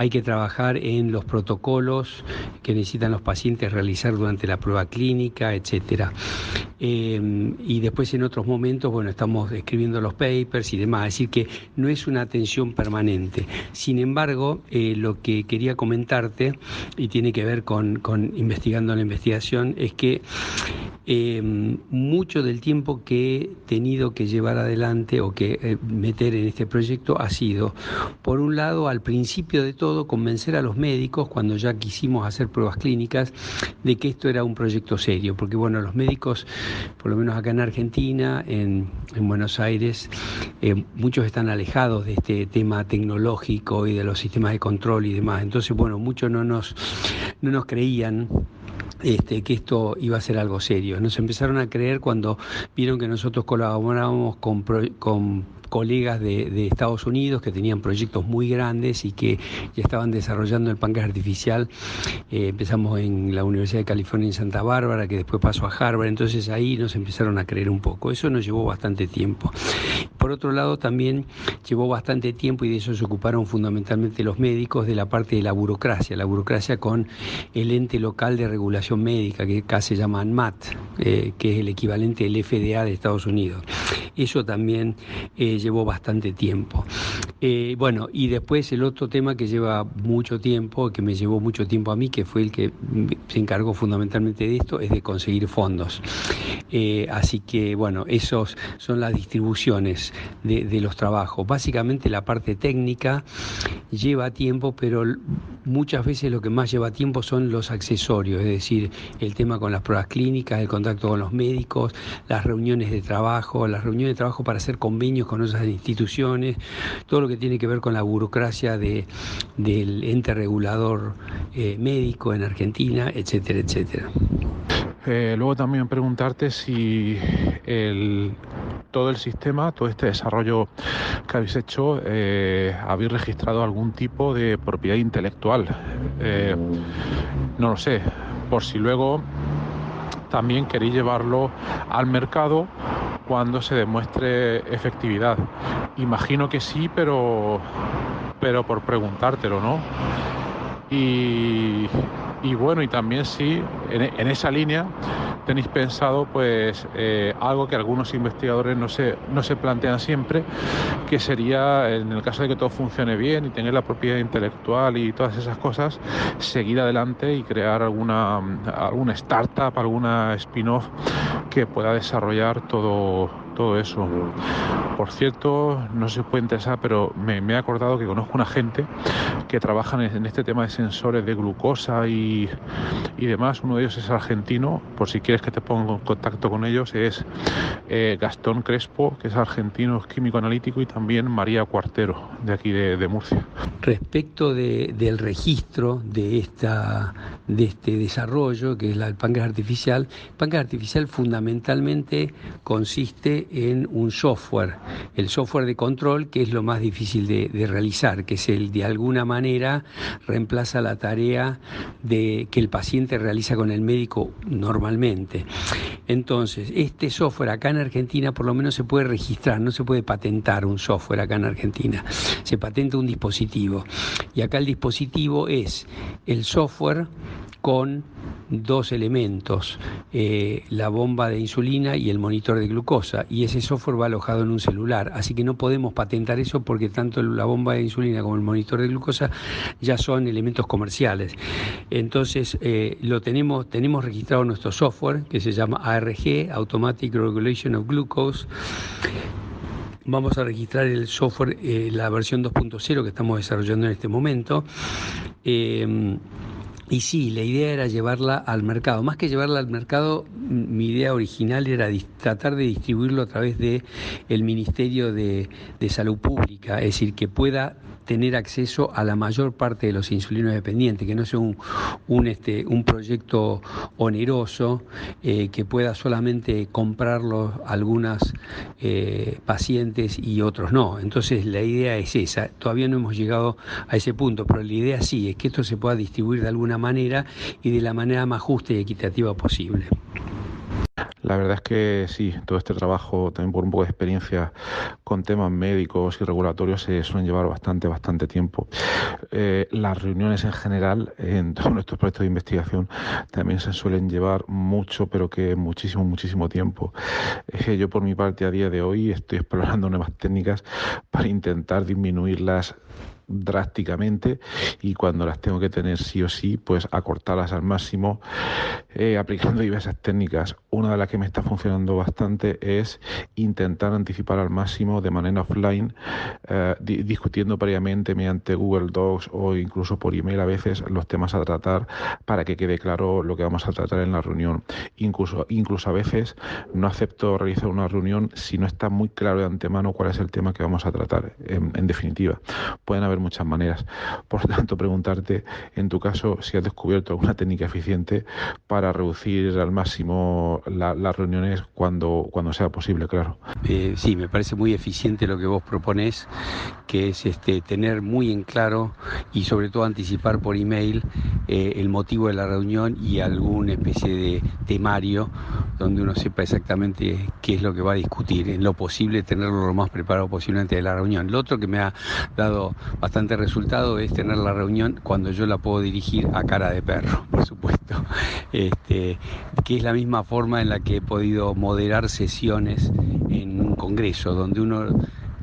que trabajar en los protocolos que necesitan los pacientes realizar durante la prueba clínica, etcétera. Y después en otros momentos, estamos escribiendo los papers y demás, es decir que no es una atención permanente. Sin embargo, lo que quería comentarte, y tiene que ver con investigando la investigación, es que mucho del tiempo que he tenido que llevar adelante o que meter en este proyecto ha sido, por un lado, al principio de todo, convencer a los médicos, cuando ya quisimos hacer pruebas clínicas, de que esto era un proyecto serio, porque los médicos, por lo menos acá en Argentina, en Buenos Aires, muchos están alejados de este tema tecnológico y de los sistemas de control y demás. Entonces, muchos no nos creían que esto iba a ser algo serio. Nos empezaron a creer cuando vieron que nosotros colaborábamos con colegas de Estados Unidos que tenían proyectos muy grandes y que ya estaban desarrollando el páncreas artificial. Empezamos en la Universidad de California en Santa Bárbara, que después pasó a Harvard. Entonces ahí nos empezaron a creer un poco. Eso nos llevó bastante tiempo. Por otro lado, también llevó bastante tiempo, y de eso se ocuparon fundamentalmente los médicos, de la parte de la burocracia con el ente local de regulación médica, que acá se llama ANMAT, que es el equivalente del FDA de Estados Unidos. Eso también llevó bastante tiempo. Y después el otro tema que lleva mucho tiempo, que me llevó mucho tiempo a mí, que fue el que se encargó fundamentalmente de esto, es de conseguir fondos. Así que, esos son las distribuciones de los trabajos. Básicamente la parte técnica lleva tiempo, pero muchas veces lo que más lleva tiempo son los accesorios, es decir, el tema con las pruebas clínicas, el contacto con los médicos, las reuniones de trabajo para hacer convenios con otras instituciones, todo lo que tiene que ver con la burocracia del ente regulador médico en Argentina, etcétera, etcétera. Luego también preguntarte si todo el sistema, todo este desarrollo que habéis hecho, habéis registrado algún tipo de propiedad intelectual. No lo sé, por si luego también queréis llevarlo al mercado cuando se demuestre efectividad. Imagino que sí, pero por preguntártelo, ¿no? Y Y bueno, y también si en esa línea tenéis pensado pues algo que algunos investigadores no se plantean siempre, que sería, en el caso de que todo funcione bien y tener la propiedad intelectual y todas esas cosas, seguir adelante y crear alguna startup, alguna spin-off que pueda desarrollar todo eso. Por cierto, no sé si os puede interesar, pero me he acordado que conozco una gente que trabaja en este tema de sensores de glucosa y demás. Uno de ellos es argentino, por si quieres que te ponga en contacto con ellos, es Gastón Crespo, que es argentino, es químico analítico, y también María Cuartero, de aquí de Murcia. Respecto del registro de este desarrollo, que es el páncreas artificial, el páncreas artificial fundamentalmente consiste en un software, el software de control, que es lo más difícil de realizar, que es el de alguna manera reemplaza la tarea que el paciente realiza con el médico normalmente. Entonces, este software acá en Argentina por lo menos se puede registrar, no se puede patentar un software acá en Argentina, se patenta un dispositivo. Y acá el dispositivo es el software con dos elementos, la bomba de insulina y el monitor de glucosa, y ese software va alojado en un celular, así que no podemos patentar eso porque tanto la bomba de insulina como el monitor de glucosa ya son elementos comerciales. Entonces tenemos registrado nuestro software, que se llama ARG, Automatic Regulation of Glucose. Vamos a registrar el software, la versión 2.0 que estamos desarrollando en este momento. Y sí, la idea era llevarla al mercado. Más que llevarla al mercado, mi idea original era tratar de distribuirlo a través del Ministerio de Salud Pública, es decir, que pueda tener acceso a la mayor parte de los insulinos dependientes, que no sea un proyecto oneroso, que pueda solamente comprarlo algunas pacientes y otros no. Entonces la idea es esa. Todavía no hemos llegado a ese punto, pero la idea sí es que esto se pueda distribuir de alguna manera y de la manera más justa y equitativa posible. La verdad es que sí, todo este trabajo, también por un poco de experiencia con temas médicos y regulatorios, se suelen llevar bastante tiempo. Las reuniones en general en todos nuestros proyectos de investigación también se suelen llevar mucho, pero que muchísimo tiempo. Yo por mi parte a día de hoy estoy explorando nuevas técnicas para intentar disminuirlas drásticamente, y cuando las tengo que tener sí o sí, pues acortarlas al máximo, aplicando diversas técnicas. Una de las que me está funcionando bastante es intentar anticipar al máximo de manera offline, discutiendo previamente mediante Google Docs o incluso por email a veces los temas a tratar, para que quede claro lo que vamos a tratar en la reunión. Incluso a veces no acepto realizar una reunión si no está muy claro de antemano cuál es el tema que vamos a tratar. En definitiva, pueden haber muchas maneras. Por lo tanto, preguntarte, en tu caso, si has descubierto alguna técnica eficiente para reducir al máximo las reuniones cuando sea posible, claro. Sí, me parece muy eficiente lo que vos proponés, que es tener muy en claro y sobre todo anticipar por email el motivo de la reunión y alguna especie de temario donde uno sepa exactamente qué es lo que va a discutir, en lo posible tenerlo lo más preparado posible antes de la reunión. Lo otro que me ha dado bastante resultado es tener la reunión cuando yo la puedo dirigir a cara de perro, por supuesto, que es la misma forma en la que he podido moderar sesiones en un congreso, donde uno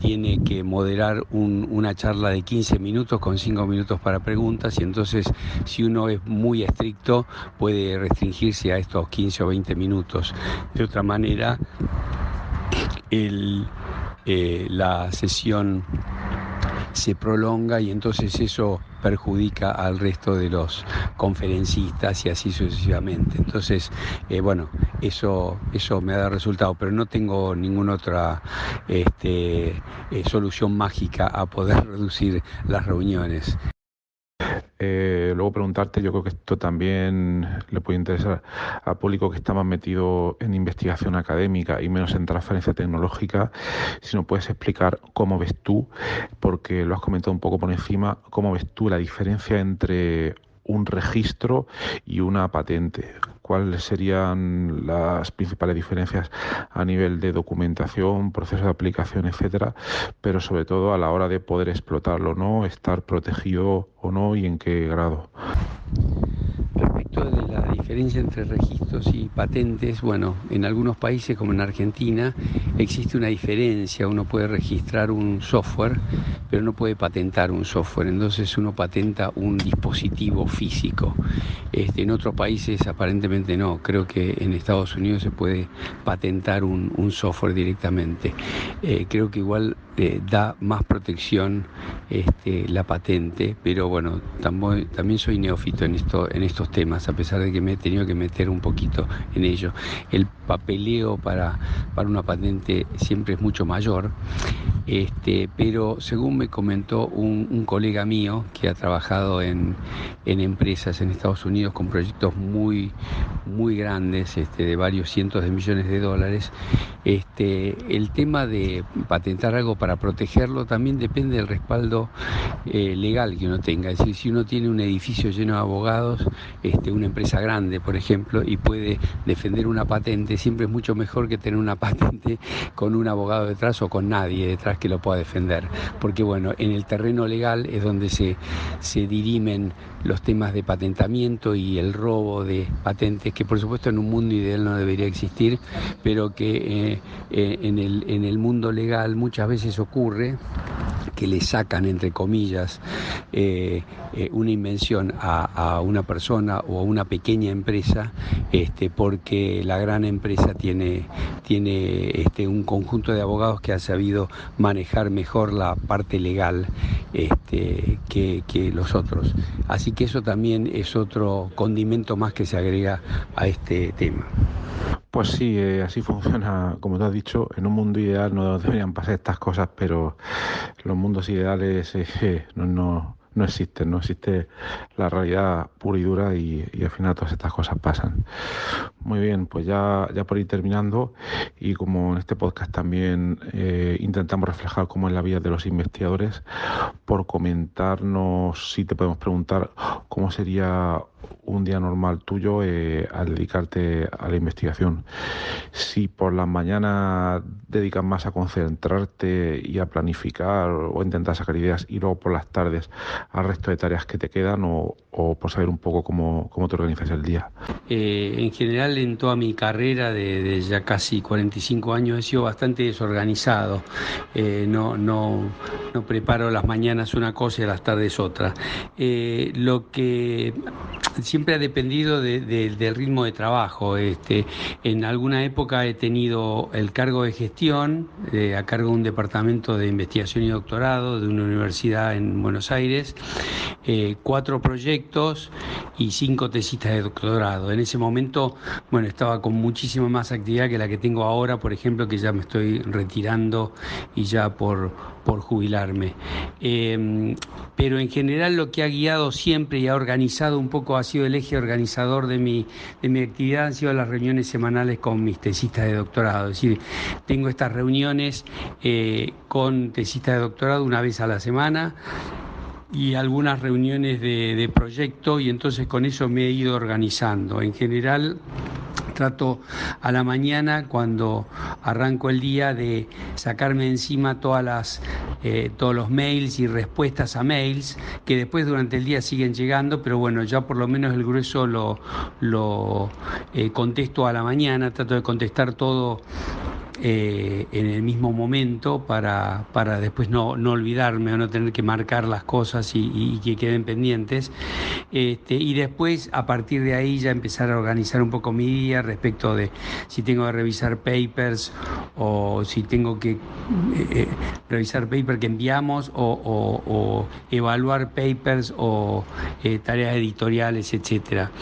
tiene que moderar una charla de 15 minutos con 5 minutos para preguntas, y entonces si uno es muy estricto puede restringirse a estos 15 o 20 minutos. De otra manera, la sesión se prolonga y entonces eso perjudica al resto de los conferencistas y así sucesivamente. Entonces, eso me da resultado, pero no tengo ninguna otra solución mágica a poder reducir las reuniones. Luego preguntarte, yo creo que esto también le puede interesar al público que está más metido en investigación académica y menos en transferencia tecnológica, si nos puedes explicar cómo ves tú, porque lo has comentado un poco por encima, cómo ves tú la diferencia entre un registro y una patente. ¿Cuáles serían las principales diferencias a nivel de documentación, proceso de aplicación, etcétera, pero sobre todo a la hora de poder explotarlo, ¿no? Estar protegido o no, y en qué grado? respecto de la diferencia entre registros y patentes, bueno, en algunos países como en Argentina existe una diferencia. Uno puede registrar un software, pero no puede patentar un software. Entonces uno patenta un dispositivo físico. En otros países aparentemente no. Creo que en Estados Unidos se puede patentar un software directamente. Creo que igual da más protección la patente, pero bueno, también soy neófito en estos temas, a pesar de que me he tenido que meter un poquito en ello. El papeleo para una patente siempre es mucho mayor, pero según me comentó un colega mío que ha trabajado en empresas en Estados Unidos con proyectos muy, muy grandes, de varios cientos de millones de dólares, el tema de patentar algo para protegerlo también depende del respaldo legal que uno tenga. Es decir, si uno tiene un edificio lleno de abogados, una empresa grande, por ejemplo, y puede defender una patente, siempre es mucho mejor que tener una patente con un abogado detrás o con nadie detrás que lo pueda defender. Porque bueno, en el terreno legal es donde se dirimen los temas de patentamiento y el robo de patentes, que por supuesto en un mundo ideal no debería existir, pero que en el mundo legal muchas veces ocurre que le sacan, entre comillas, una invención a una persona o a una pequeña empresa, porque la gran empresa tiene un conjunto de abogados que ha sabido manejar mejor la parte legal que los otros. Así que eso también es otro condimento más que se agrega a este tema. Pues sí, así funciona, como te has dicho. En un mundo ideal no deberían pasar estas cosas, pero los mundos ideales no existen, no existe la realidad pura y dura y al final todas estas cosas pasan. Muy bien, pues ya por ir terminando, y como en este podcast también intentamos reflejar cómo es la vida de los investigadores, por comentarnos, si te podemos preguntar cómo sería un día normal tuyo al dedicarte a la investigación. Si por las mañanas dedicas más a concentrarte y a planificar o intentar sacar ideas, y luego por las tardes al resto de tareas que te quedan, o por saber un poco cómo te organizas el día. En general, en toda mi carrera de ya casi 45 años he sido bastante desorganizado. No preparo las mañanas una cosa y a las tardes otra. Lo que siempre ha dependido del ritmo de trabajo. En alguna época he tenido el cargo de gestión, a cargo de un departamento de investigación y doctorado de una universidad en Buenos Aires, 4 proyectos y 5 tesistas de doctorado. En ese momento, bueno, estaba con muchísima más actividad que la que tengo ahora, por ejemplo, que ya me estoy retirando y ya por jubilarme. Pero en general lo que ha guiado siempre y ha organizado un poco, ha sido el eje organizador de mi actividad, han sido las reuniones semanales con mis tesistas de doctorado. Es decir, tengo estas reuniones con tesistas de doctorado una vez a la semana, y algunas reuniones de proyecto, y entonces con eso me he ido organizando. En general trato a la mañana, cuando arranco el día, de sacarme encima todos los mails y respuestas a mails, que después durante el día siguen llegando, pero bueno, ya por lo menos el grueso lo contesto a la mañana. Trato de contestar todo en el mismo momento para después no olvidarme o no tener que marcar las cosas y que queden pendientes, y después a partir de ahí ya empezar a organizar un poco mi día respecto de si tengo que revisar papers o si tengo que revisar papers que enviamos o evaluar papers o tareas editoriales, etcétera.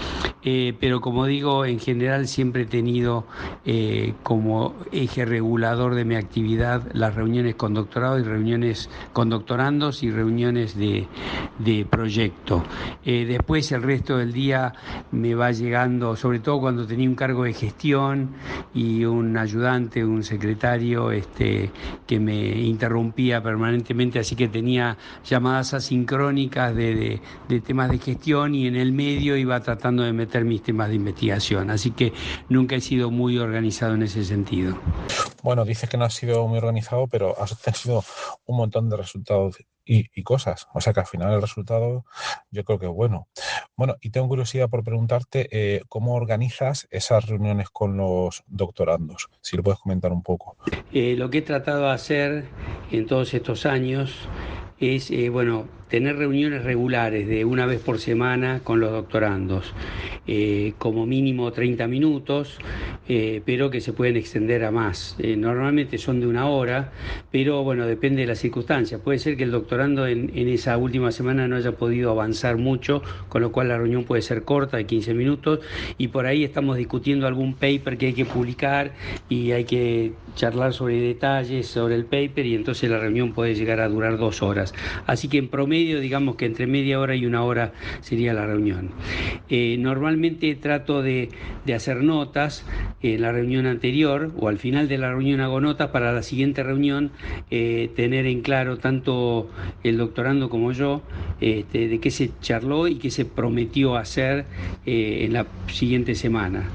Pero como digo, en general siempre he tenido como eje regulador de mi actividad las reuniones con doctorado y reuniones con doctorandos y reuniones de proyecto. Después el resto del día me va llegando, sobre todo cuando tenía un cargo de gestión y un ayudante, un secretario que me interrumpía permanentemente, así que tenía llamadas asincrónicas de temas de gestión, y en el medio iba tratando de meter mis temas de investigación, así que nunca he sido muy organizado en ese sentido. Bueno, dices que no has sido muy organizado, pero has obtenido un montón de resultados y cosas. O sea que al final el resultado yo creo que es bueno. Bueno, y tengo curiosidad por preguntarte cómo organizas esas reuniones con los doctorandos, si lo puedes comentar un poco. Lo que he tratado de hacer en todos estos años es, tener reuniones regulares de una vez por semana con los doctorandos, como mínimo 30 minutos, pero que se pueden extender a más. Normalmente son de una hora, pero bueno, depende de las circunstancias. Puede ser que el doctorando en esa última semana no haya podido avanzar mucho, con lo cual la reunión puede ser corta, de 15 minutos, y por ahí estamos discutiendo algún paper que hay que publicar y hay que charlar sobre detalles sobre el paper, y entonces la reunión puede llegar a durar 2 horas. Así que en promedio, digamos que entre media hora y una hora sería la reunión. Normalmente trato de hacer notas en la reunión anterior, o al final de la reunión hago notas para la siguiente reunión, tener en claro tanto el doctorando como yo de qué se charló y qué se prometió hacer en la siguiente semana.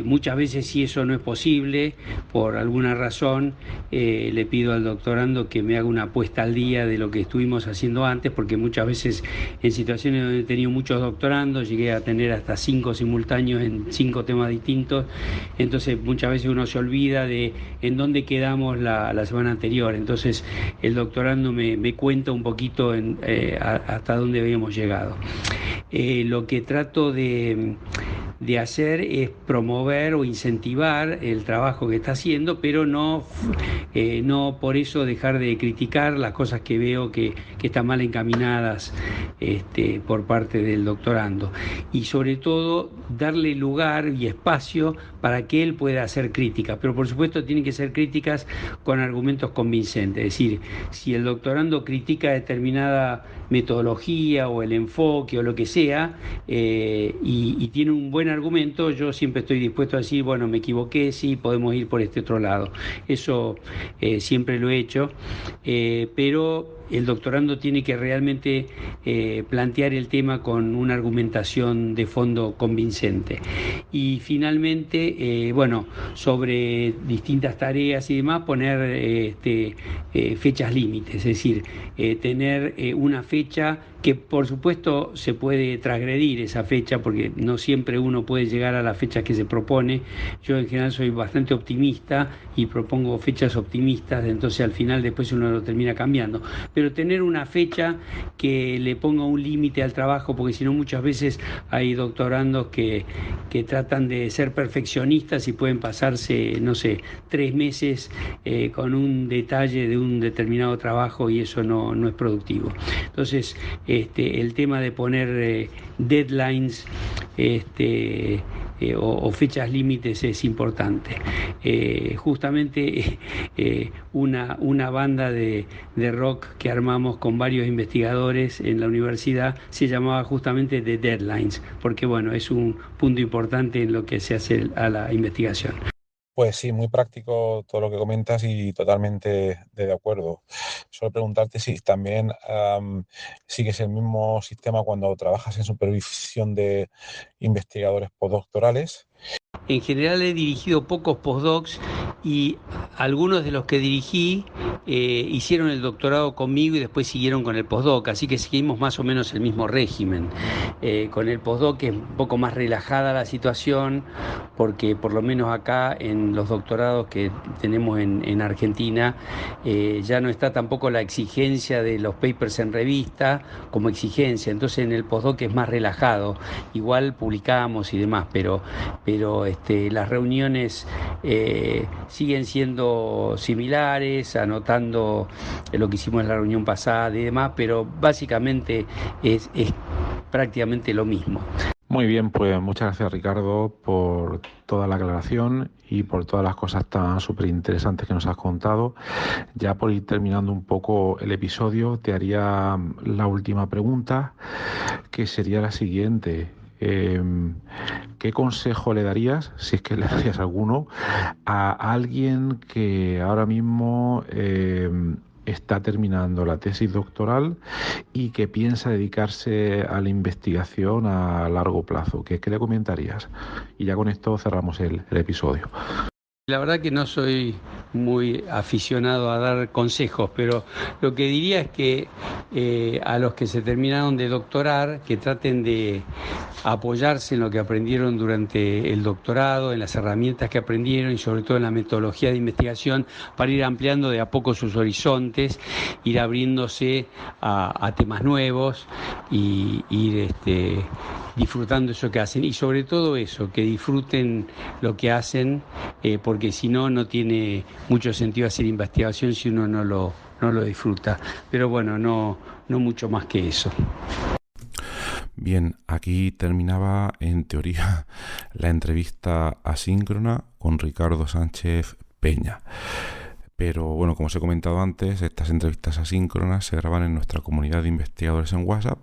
Muchas veces, si eso no es posible por alguna razón, le pido al doctorando que me haga una puesta al día de lo que estuvimos haciendo antes, porque muchas veces en situaciones donde he tenido muchos doctorandos llegué a tener hasta 5 simultáneos en 5 temas distintos, entonces muchas veces uno se olvida de en dónde quedamos la semana anterior. Entonces el doctorando me cuenta un poquito hasta dónde habíamos llegado. Lo que trato de hacer es promover o incentivar el trabajo que está haciendo, pero no por eso dejar de criticar las cosas que veo que están mal encaminadas por parte del doctorando, y sobre todo darle lugar y espacio para que él pueda hacer críticas, pero por supuesto tienen que ser críticas con argumentos convincentes. Es decir, si el doctorando critica determinada metodología o el enfoque o lo que sea, y tiene un buen argumento, yo siempre estoy dispuesto a decir, bueno, me equivoqué, sí, podemos ir por este otro lado. Eso siempre lo he hecho, pero el doctorando tiene que realmente plantear el tema con una argumentación de fondo convincente. Y finalmente, sobre distintas tareas y demás, poner fechas límites, es decir, tener una fecha que por supuesto se puede transgredir esa fecha, porque no siempre uno puede llegar a las fechas que se propone. Yo en general soy bastante optimista y propongo fechas optimistas, entonces al final después uno lo termina cambiando. Pero tener una fecha que le ponga un límite al trabajo, porque si no muchas veces hay doctorandos que tratan de ser perfeccionistas y pueden pasarse, 3 meses con un detalle de un determinado trabajo, y eso no es productivo. Entonces, el tema de poner deadlines o fechas límites es importante. Justamente una banda de rock que armamos con varios investigadores en la universidad se llamaba justamente The Deadlines, porque es un punto importante en lo que se hace a la investigación. Pues sí, muy práctico todo lo que comentas y totalmente de acuerdo. Solo preguntarte si también sigues el mismo sistema cuando trabajas en supervisión de investigadores postdoctorales. En general he dirigido pocos postdocs, y algunos de los que dirigí hicieron el doctorado conmigo y después siguieron con el postdoc, así que seguimos más o menos el mismo régimen. Con el postdoc es un poco más relajada la situación, porque por lo menos acá en los doctorados que tenemos en Argentina ya no está tampoco la exigencia de los papers en revista como exigencia, entonces en el postdoc es más relajado. Igual publicamos y demás, pero las reuniones siguen siendo similares, anotando lo que hicimos en la reunión pasada y demás, pero básicamente es prácticamente lo mismo. Muy bien, pues muchas gracias, Ricardo, por toda la aclaración y por todas las cosas tan súper interesantes que nos has contado. Ya por ir terminando un poco el episodio, te haría la última pregunta, que sería la siguiente. ¿Qué consejo le darías, si es que le darías alguno, a alguien que ahora mismo está terminando la tesis doctoral y que piensa dedicarse a la investigación a largo plazo? ¿Qué le comentarías? Y ya con esto cerramos el episodio. La verdad que no soy muy aficionado a dar consejos, pero lo que diría es que a los que se terminaron de doctorar, que traten de apoyarse en lo que aprendieron durante el doctorado, en las herramientas que aprendieron y sobre todo en la metodología de investigación, para ir ampliando de a poco sus horizontes, ir abriéndose a temas nuevos y ir disfrutando eso que hacen, y sobre todo eso, que disfruten lo que hacen, porque si no, no tiene mucho sentido hacer investigación si uno no lo disfruta. Pero bueno, no mucho más que eso. Bien, aquí terminaba en teoría la entrevista asíncrona con Ricardo Sánchez Peña. Pero bueno, como os he comentado antes, estas entrevistas asíncronas se graban en nuestra comunidad de investigadores en WhatsApp.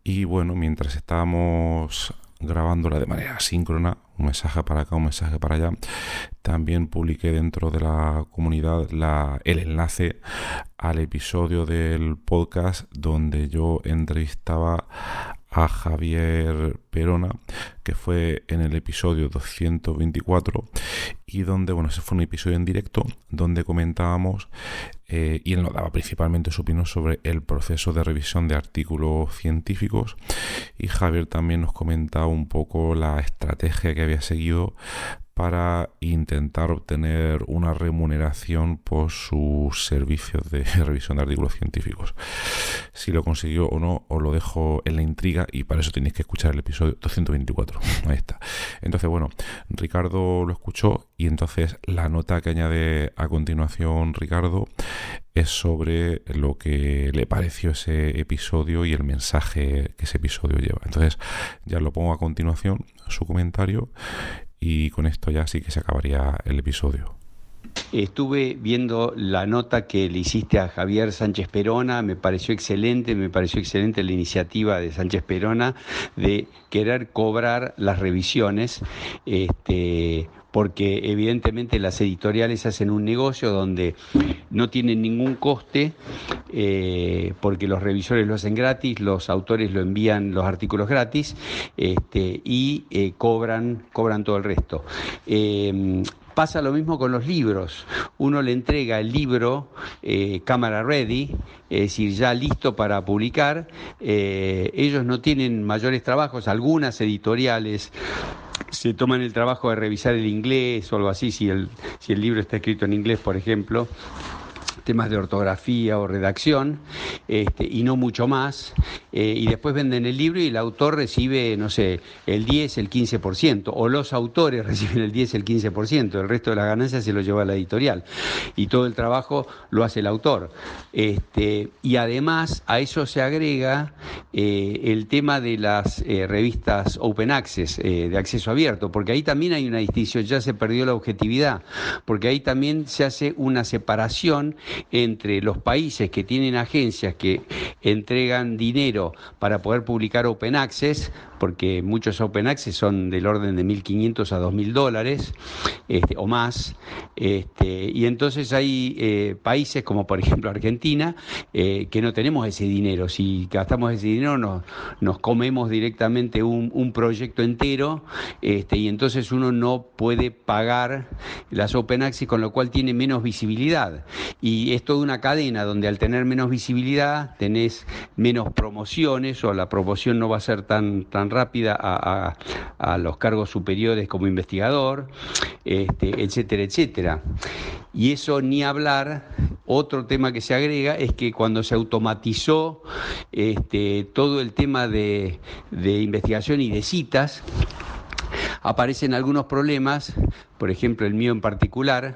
Y bueno, mientras estábamos grabándola de manera asíncrona, un mensaje para acá, un mensaje para allá, también publiqué dentro de la comunidad el enlace al episodio del podcast donde yo entrevistaba a Javier Perona, que fue en el episodio 224, y donde, bueno, ese fue un episodio en directo donde comentábamos y él nos daba principalmente su opinión sobre el proceso de revisión de artículos científicos, y Javier también nos comentaba un poco la estrategia que había seguido para intentar obtener una remuneración por sus servicios de revisión de artículos científicos. Si lo consiguió o no, os lo dejo en la intriga, y para eso tenéis que escuchar el episodio 224. Ahí está. Entonces, bueno, Ricardo lo escuchó, y entonces la nota que añade a continuación Ricardo es sobre lo que le pareció ese episodio y el mensaje que ese episodio lleva. Entonces, ya lo pongo a continuación, su comentario, y con esto ya sí que se acabaría el episodio. Estuve viendo la nota que le hiciste a Javier Sánchez Perona, me pareció excelente la iniciativa de Sánchez Perona de querer cobrar las revisiones, porque evidentemente las editoriales hacen un negocio donde no tienen ningún coste, porque los revisores lo hacen gratis, los autores lo envían los artículos gratis, y cobran todo el resto. Pasa lo mismo con los libros. Uno le entrega el libro cámara ready, es decir, ya listo para publicar. Ellos no tienen mayores trabajos. Algunas editoriales se toman el trabajo de revisar el inglés o algo así, si el libro está escrito en inglés, por ejemplo, temas de ortografía o redacción, y no mucho más, y después venden el libro y el autor recibe, no sé, el 10, el 15%, o los autores reciben el 10, el 15%, el resto de las ganancias se lo lleva la editorial, y todo el trabajo lo hace el autor. Y además a eso se agrega el tema de las revistas Open Access, de acceso abierto, porque ahí también hay una distinción, ya se perdió la objetividad, porque ahí también se hace una separación entre los países que tienen agencias que entregan dinero para poder publicar Open Access, porque muchos Open Access son del orden de $1.500 a $2.000 o más, y entonces hay países como por ejemplo Argentina, que no tenemos ese dinero. Si gastamos ese dinero nos comemos directamente un proyecto entero, y entonces uno no puede pagar las Open Access, con lo cual tiene menos visibilidad, y es toda una cadena donde al tener menos visibilidad tenés menos promociones, o la promoción no va a ser tan rápida a los cargos superiores como investigador, etcétera, etcétera. Y eso ni hablar. Otro tema que se agrega es que cuando se automatizó todo el tema de investigación y de citas, aparecen algunos problemas, por ejemplo el mío en particular,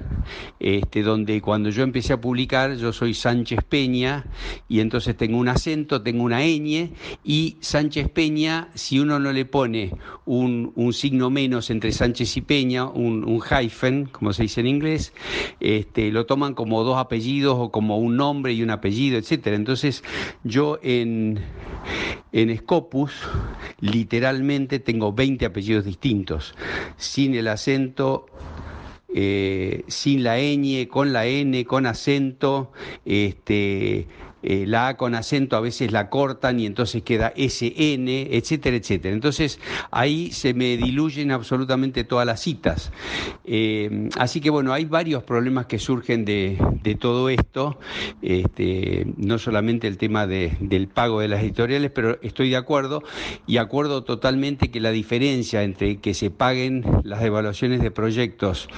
donde cuando yo empecé a publicar, yo soy Sánchez Peña, y entonces tengo un acento, tengo una ñ, y Sánchez Peña, si uno no le pone un signo menos entre Sánchez y Peña, un hyphen, como se dice en inglés, lo toman como dos apellidos o como un nombre y un apellido, etcétera. Entonces yo en Scopus literalmente tengo 20 apellidos distintos, sin el acento, sin la ñ, con la n, con acento, la A con acento a veces la cortan y entonces queda SN, etcétera, etcétera. Entonces ahí se me diluyen absolutamente todas las citas. Así que bueno, hay varios problemas que surgen de todo esto, no solamente el tema del pago de las editoriales, pero estoy de acuerdo y acuerdo totalmente que la diferencia entre que se paguen las evaluaciones de proyectos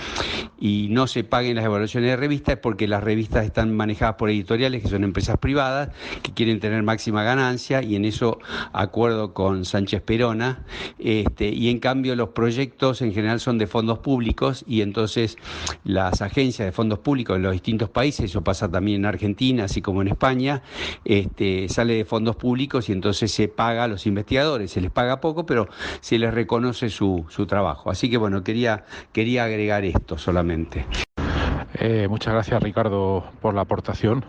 y no se paguen las evaluaciones de revistas es porque las revistas están manejadas por editoriales que son empresas privadas que quieren tener máxima ganancia, y en eso acuerdo con Sánchez Perona, y en cambio los proyectos en general son de fondos públicos, y entonces las agencias de fondos públicos en los distintos países, eso pasa también en Argentina así como en España, sale de fondos públicos y entonces se paga a los investigadores, se les paga poco pero se les reconoce su trabajo. Así que bueno, quería agregar esto solamente. Muchas gracias, Ricardo, por la aportación.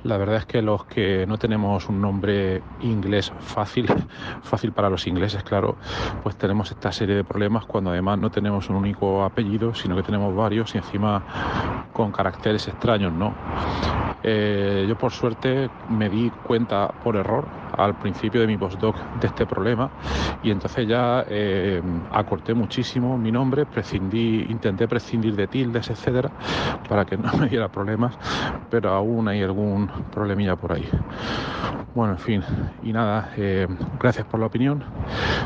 La verdad es que los que no tenemos un nombre inglés fácil para los ingleses, claro, pues tenemos esta serie de problemas cuando además no tenemos un único apellido, sino que tenemos varios y encima con caracteres extraños, ¿no? Yo por suerte me di cuenta por error al principio de mi postdoc de este problema y entonces ya acorté muchísimo mi nombre, intenté prescindir de tildes, etcétera, para que no me diera problemas, pero aún hay algún problemilla por ahí. Bueno, en fin, y nada, gracias por la opinión.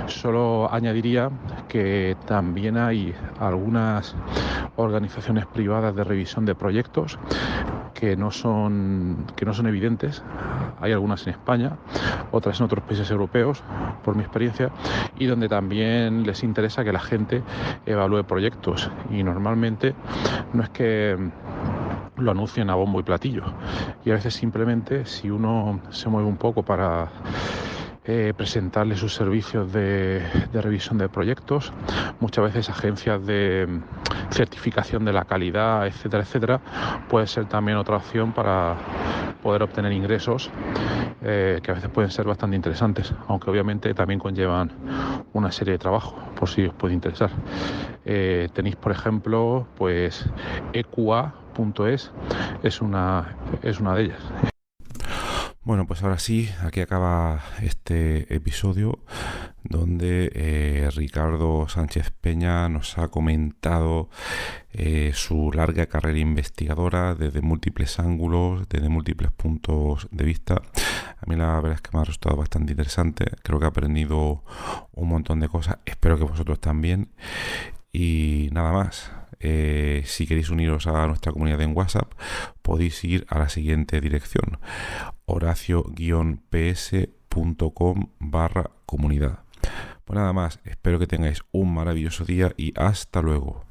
Solo añadiría que también hay algunas organizaciones privadas de revisión de proyectos que no son evidentes. Hay algunas en España, otras en otros países europeos, por mi experiencia, y donde también les interesa que la gente evalúe proyectos. Y normalmente no es que lo anuncien a bombo y platillo. Y a veces simplemente, si uno se mueve un poco para presentarle sus servicios de revisión de proyectos, muchas veces agencias de certificación de la calidad, etcétera, etcétera, puede ser también otra opción para poder obtener ingresos que a veces pueden ser bastante interesantes, aunque obviamente también conllevan una serie de trabajo, por si os puede interesar. Tenéis, por ejemplo, pues EQA.es es una de ellas. Bueno, pues ahora sí, aquí acaba este episodio donde Ricardo Sánchez Peña nos ha comentado su larga carrera investigadora desde múltiples ángulos, desde múltiples puntos de vista. A mí la verdad es que me ha resultado bastante interesante, creo que he aprendido un montón de cosas, espero que vosotros también. Y nada más. Si queréis uniros a nuestra comunidad en WhatsApp, podéis ir a la siguiente dirección: horacio-ps.com/comunidad. Pues nada más, espero que tengáis un maravilloso día y hasta luego.